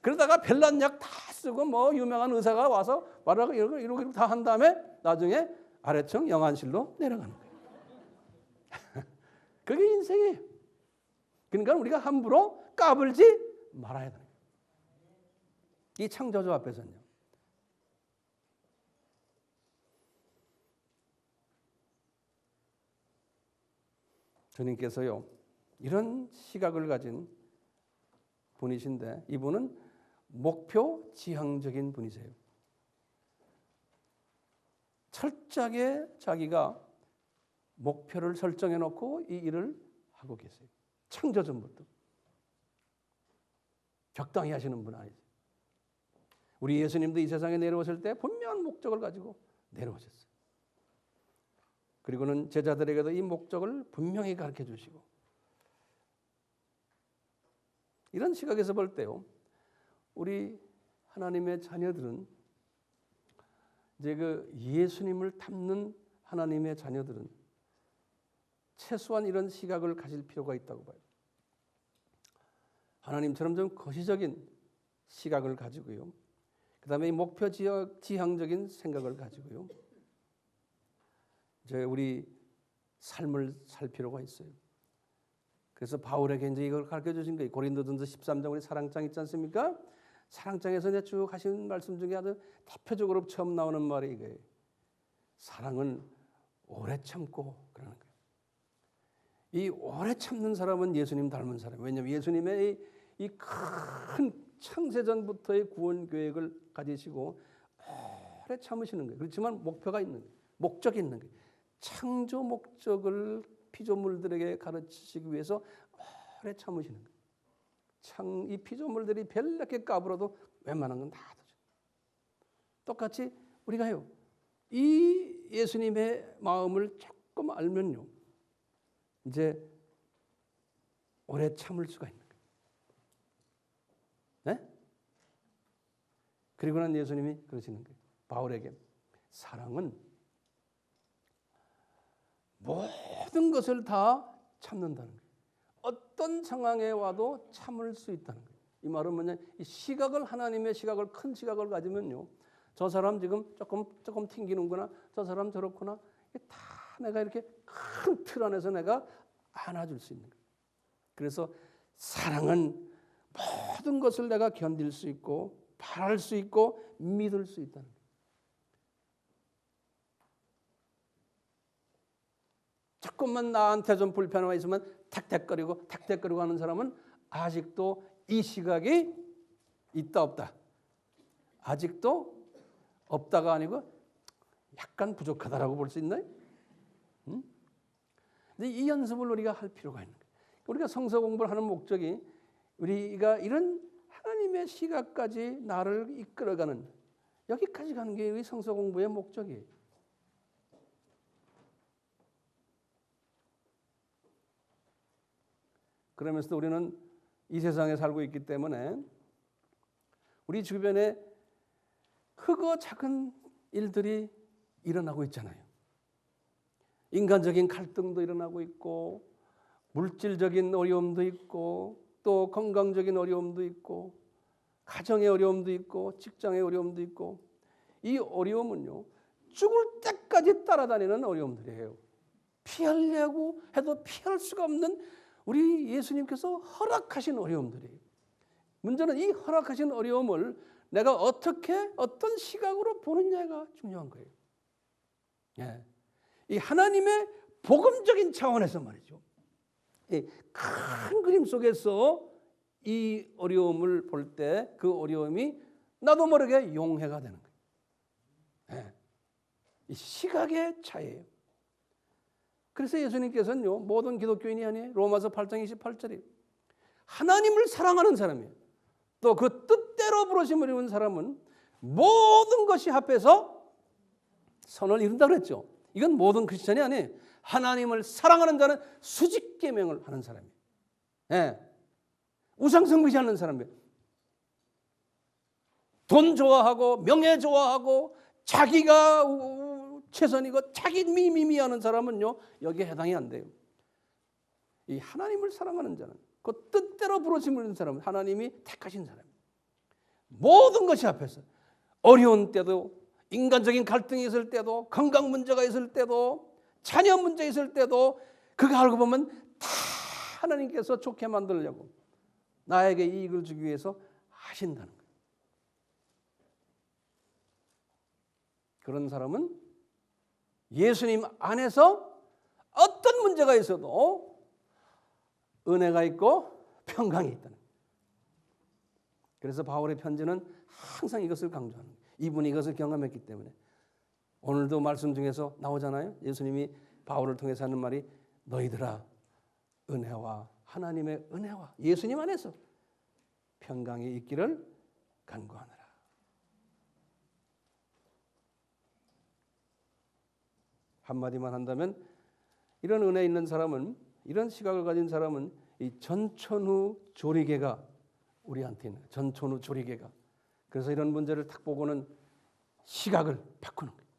S1: 그러다가 별난 약 다 쓰고 뭐 유명한 의사가 와서 말하고 이러고 다 한 다음에 나중에 아래층 영안실로 내려가는 거예요. 그게 인생이에요. 그러니까 우리가 함부로 까불지 말아야 돼요. 이 창조주 앞에서는요. 주님께서요. 이런 시각을 가진 분이신데 이분은 목표 지향적인 분이세요. 철저하게 자기가 목표를 설정해 놓고 이 일을 하고 계세요. 창조전부터. 적당히 하시는 분 아니죠. 우리 예수님도 이 세상에 내려오실 때 분명한 목적을 가지고 내려오셨어요. 그리고는 제자들에게도 이 목적을 분명히 가르쳐 주시고 이런 시각에서 볼 때요. 우리 하나님의 자녀들은 이제 그 예수님을 닮는 하나님의 자녀들은 최소한 이런 시각을 가질 필요가 있다고 봐요. 하나님처럼 좀 거시적인 시각을 가지고요. 그다음에 이 목표 지향적인 생각을 가지고요. 이제 우리 삶을 살 필요가 있어요. 그래서 바울에게 이제 이걸 가르쳐 주신 거예요. 고린도전서 13장 우리 사랑장 있지 않습니까? 사랑장에서 이제 쭉 하신 말씀 중에 아주 대표적으로 처음 나오는 말이 이거예요. 사랑은 오래 참고 그러는 거예요. 이 오래 참는 사람은 예수님 닮은 사람이에요. 왜냐하면 예수님의 이 큰 창세전부터의 구원 계획을 가지시고 오래 참으시는 거예요. 그렇지만 목표가 있는 거예요. 목적이 있는 거예요. 창조 목적을 피조물들에게 가르치시기 위해서 오래 참으시는 거예요. 이 피조물들이 별렇게 까불어도 웬만한 건 다 하죠. 똑같이 우리가요. 이 예수님의 마음을 조금 알면요. 이제 오래 참을 수가 있는 거예요. 네? 그리고 난 예수님이 그러시는 거예요. 바울에게 사랑은 모든 것을 다 참는다는 거예요. 어떤 상황에 와도 참을 수 있다는 거예요. 이 말은 뭐냐? 이 시각을 하나님의 시각을 큰 시각을 가지면요. 저 사람 지금 조금 튕기는구나. 저 사람 저렇구나. 다 내가 이렇게 큰 틀 안에서 내가 안아줄 수 있는 거예요. 그래서 사랑은 모든 것을 내가 견딜 수 있고 바랄 수 있고 믿을 수 있다는 거예요. 조금만 나한테 좀 불편함이 있으면 탁탁거리고 하는 사람은 아직도 이 시각이 있다 없다. 아직도 없다가 아니고 약간 부족하다라고 볼 수 있나요? 근데 이 연습을 우리가 할 필요가 있는 거예요. 우리가 성서 공부를 하는 목적이 우리가 이런 하나님의 시각까지 나를 이끌어가는 여기까지 가는 게 우리 성서 공부의 목적이에요. 그러면서도 우리는 이 세상에 살고 있기 때문에 우리 주변에 크고 작은 일들이 일어나고 있잖아요. 인간적인 갈등도 일어나고 있고 물질적인 어려움도 있고 또 건강적인 어려움도 있고 가정의 어려움도 있고 직장의 어려움도 있고 이 어려움은요. 죽을 때까지 따라다니는 어려움들이에요. 피하려고 해도 피할 수가 없는 우리 예수님께서 허락하신 어려움들이에요. 문제는 이 허락하신 어려움을 내가 어떻게 어떤 시각으로 보느냐가 중요한 거예요. 예. 이 하나님의 복음적인 차원에서 말이죠. 이 큰 그림 속에서 이 어려움을 볼 때 그 어려움이 나도 모르게 용해가 되는 거예요. 예. 이 시각의 차이예요. 그래서 예수님께서는요. 모든 기독교인이 아니에요. 로마서 8장 28절이에요. 하나님을 사랑하는 사람이에요. 또 그 뜻대로 부르심을 입은 사람은 모든 것이 합해서 선을 이룬다고 그랬죠. 이건 모든 크리스천이 아니에요. 하나님을 사랑하는 자는 수직 계명을 하는 사람이에요. 예. 우상숭배하지 않는 사람이에요. 돈 좋아하고 명예 좋아하고 자기가 최선이고 자기 미미미하는 사람은요. 여기에 해당이 안 돼요. 이 하나님을 사랑하는 자는 그 뜻대로 부르심을 입은 사람은 하나님이 택하신 사람이에요. 모든 것이 앞에서 어려운 때도 인간적인 갈등이 있을 때도 건강 문제가 있을 때도 자녀 문제 있을 때도 그거 알고 보면 다 하나님께서 좋게 만들려고 나에게 이익을 주기 위해서 하신다는 거예요. 그런 사람은 예수님 안에서 어떤 문제가 있어도 은혜가 있고 평강이 있다는 거예요. 그래서 바울의 편지는 항상 이것을 강조하는 거예요. 이분이 이것을 경험했기 때문에 오늘도 말씀 중에서 나오잖아요. 예수님이 바울을 통해서 하는 말이 너희들아 은혜와 하나님의 은혜와 예수님 안에서 평강이 있기를 간구하노라. 한마디만 한다면 이런 은혜 있는 사람은 이런 시각을 가진 사람은 이 전천후 조리개가 우리한테 있는 전천후 조리개가 그래서 이런 문제를 딱 보고는 시각을 바꾸는 거예요.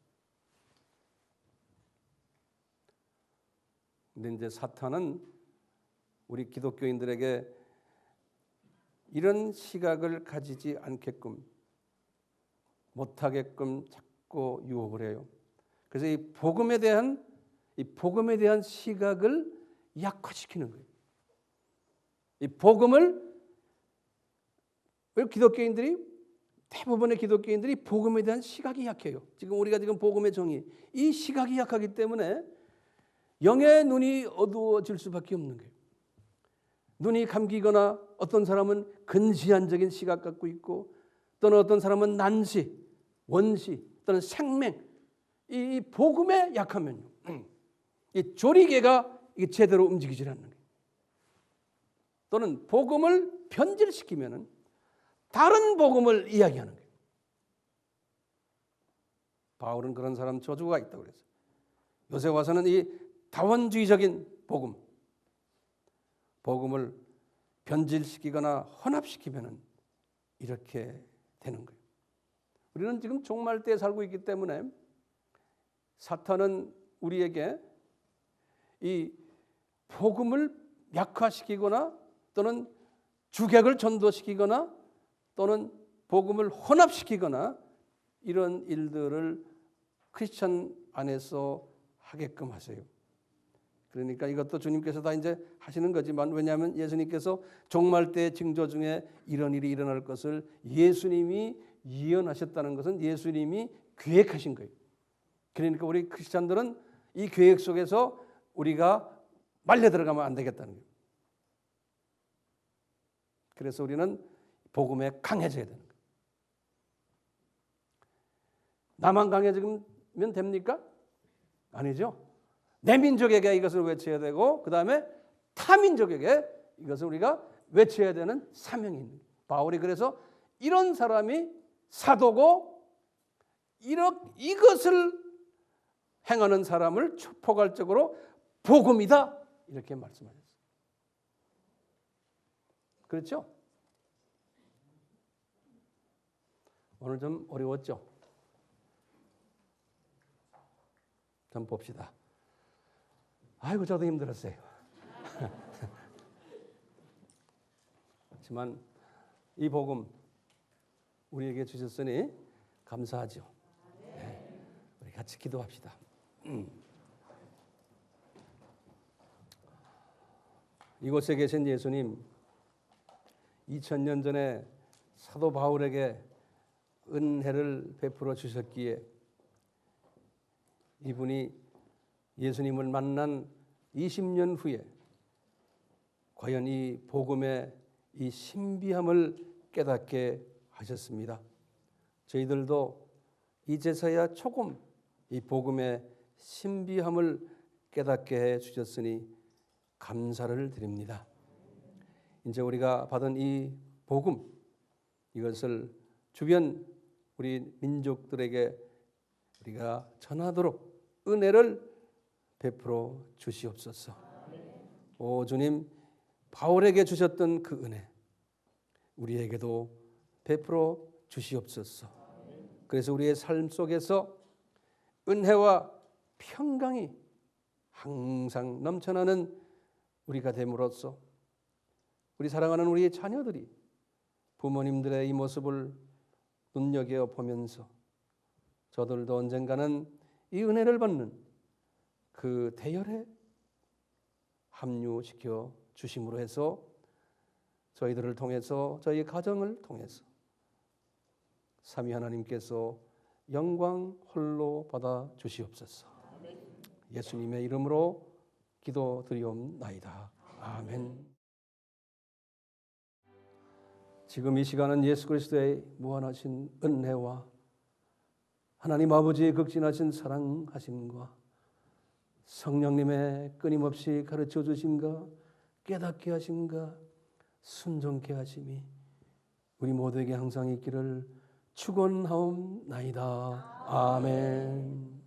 S1: 근데 이제 사탄은 우리 기독교인들에게 이런 시각을 가지지 않게끔 못하게끔 자꾸 유혹을 해요. 그래서 이 복음에 대한 시각을 약화시키는 거예요. 이 복음을 왜 대부분의 기독교인들이 복음에 대한 시각이 약해요. 우리가 복음의 정의, 이 시각이 약하기 때문에 영의 눈이 어두워질 수밖에 없는 거예요. 눈이 감기거나 어떤 사람은 근시안적인 시각 갖고 있고 또는 어떤 사람은 난시, 원시 또는 생명, 이 복음에 약하면요, 이 조리개가 이게 제대로 움직이질 않는 거예요. 또는 복음을 변질시키면은 다른 복음을 이야기하는 거예요. 바울은 그런 사람 저주가 있다고 그랬어요. 요새 와서는 이 다원주의적인 복음을 변질시키거나 혼합시키면은 이렇게 되는 거예요. 우리는 지금 종말 때에 살고 있기 때문에 사탄은 우리에게 이 복음을 약화시키거나 또는 주객을 전도시키거나 또는 복음을 혼합시키거나 이런 일들을 크리스천 안에서 하게끔 하세요. 그러니까 이것도 주님께서 다 이제 하시는 거지만, 왜냐하면 예수님께서 종말 때의 징조 중에 이런 일이 일어날 것을 예수님이 예언하셨다는 것은 예수님이 계획하신 거예요. 그러니까 우리 크리스찬들은 이 계획 속에서 우리가 말려 들어가면 안 되겠다는 거예요. 그래서 우리는 복음에 강해져야 되는 거예요. 나만 강해지면 됩니까? 아니죠. 내 민족에게 이것을 외쳐야 되고 그 다음에 타민족에게 이것을 우리가 외쳐야 되는 사명이 있는 거예요. 바울이 그래서 이런 사람이 사도고 이것을 행하는 사람을 포괄적으로 복음이다 이렇게 말씀하셨어요. 그렇죠? 오늘 좀 어려웠죠? 좀 봅시다. 아이고 저도 힘들었어요. 하지만 이 복음 우리에게 주셨으니 감사하죠. 네. 우리 같이 기도합시다. 이곳에 계신 예수님, 2000년 전에 사도 바울에게 은혜를 베풀어 주셨기에 이분이 예수님을 만난 20년 후에 과연 이 복음의 이 신비함을 깨닫게 하셨습니다. 저희들도 이제서야 조금 이 복음의 신비함을 깨닫게 해 주셨으니 감사를 드립니다. 이제 우리가 받은 이 복음, 이것을 주변 우리 민족들에게 우리가 전하도록 은혜를 베풀어 주시옵소서. 오 주님, 바울에게 주셨던 그 은혜 우리에게도 베풀어 주시옵소서. 그래서 우리의 삶 속에서 은혜와 평강이 항상 넘쳐나는 우리가 됨으로써 우리 사랑하는 우리의 자녀들이 부모님들의 이 모습을 눈여겨 보면서 저들도 언젠가는 이 은혜를 받는 그 대열에 합류시켜 주심으로 해서 저희들을 통해서 저희 가정을 통해서 삼위 하나님께서 영광 홀로 받아 주시옵소서. 예수님의 이름으로 기도드리옵나이다. 아멘. 지금 이 시간은 예수 그리스도의 무한하신 은혜와 하나님 아버지의 극진하신 사랑하심과 성령님의 끊임없이 가르쳐 주심과 깨닫게 하심과 순종케 하심이 우리 모두에게 항상 있기를 축원하옵나이다. 아멘.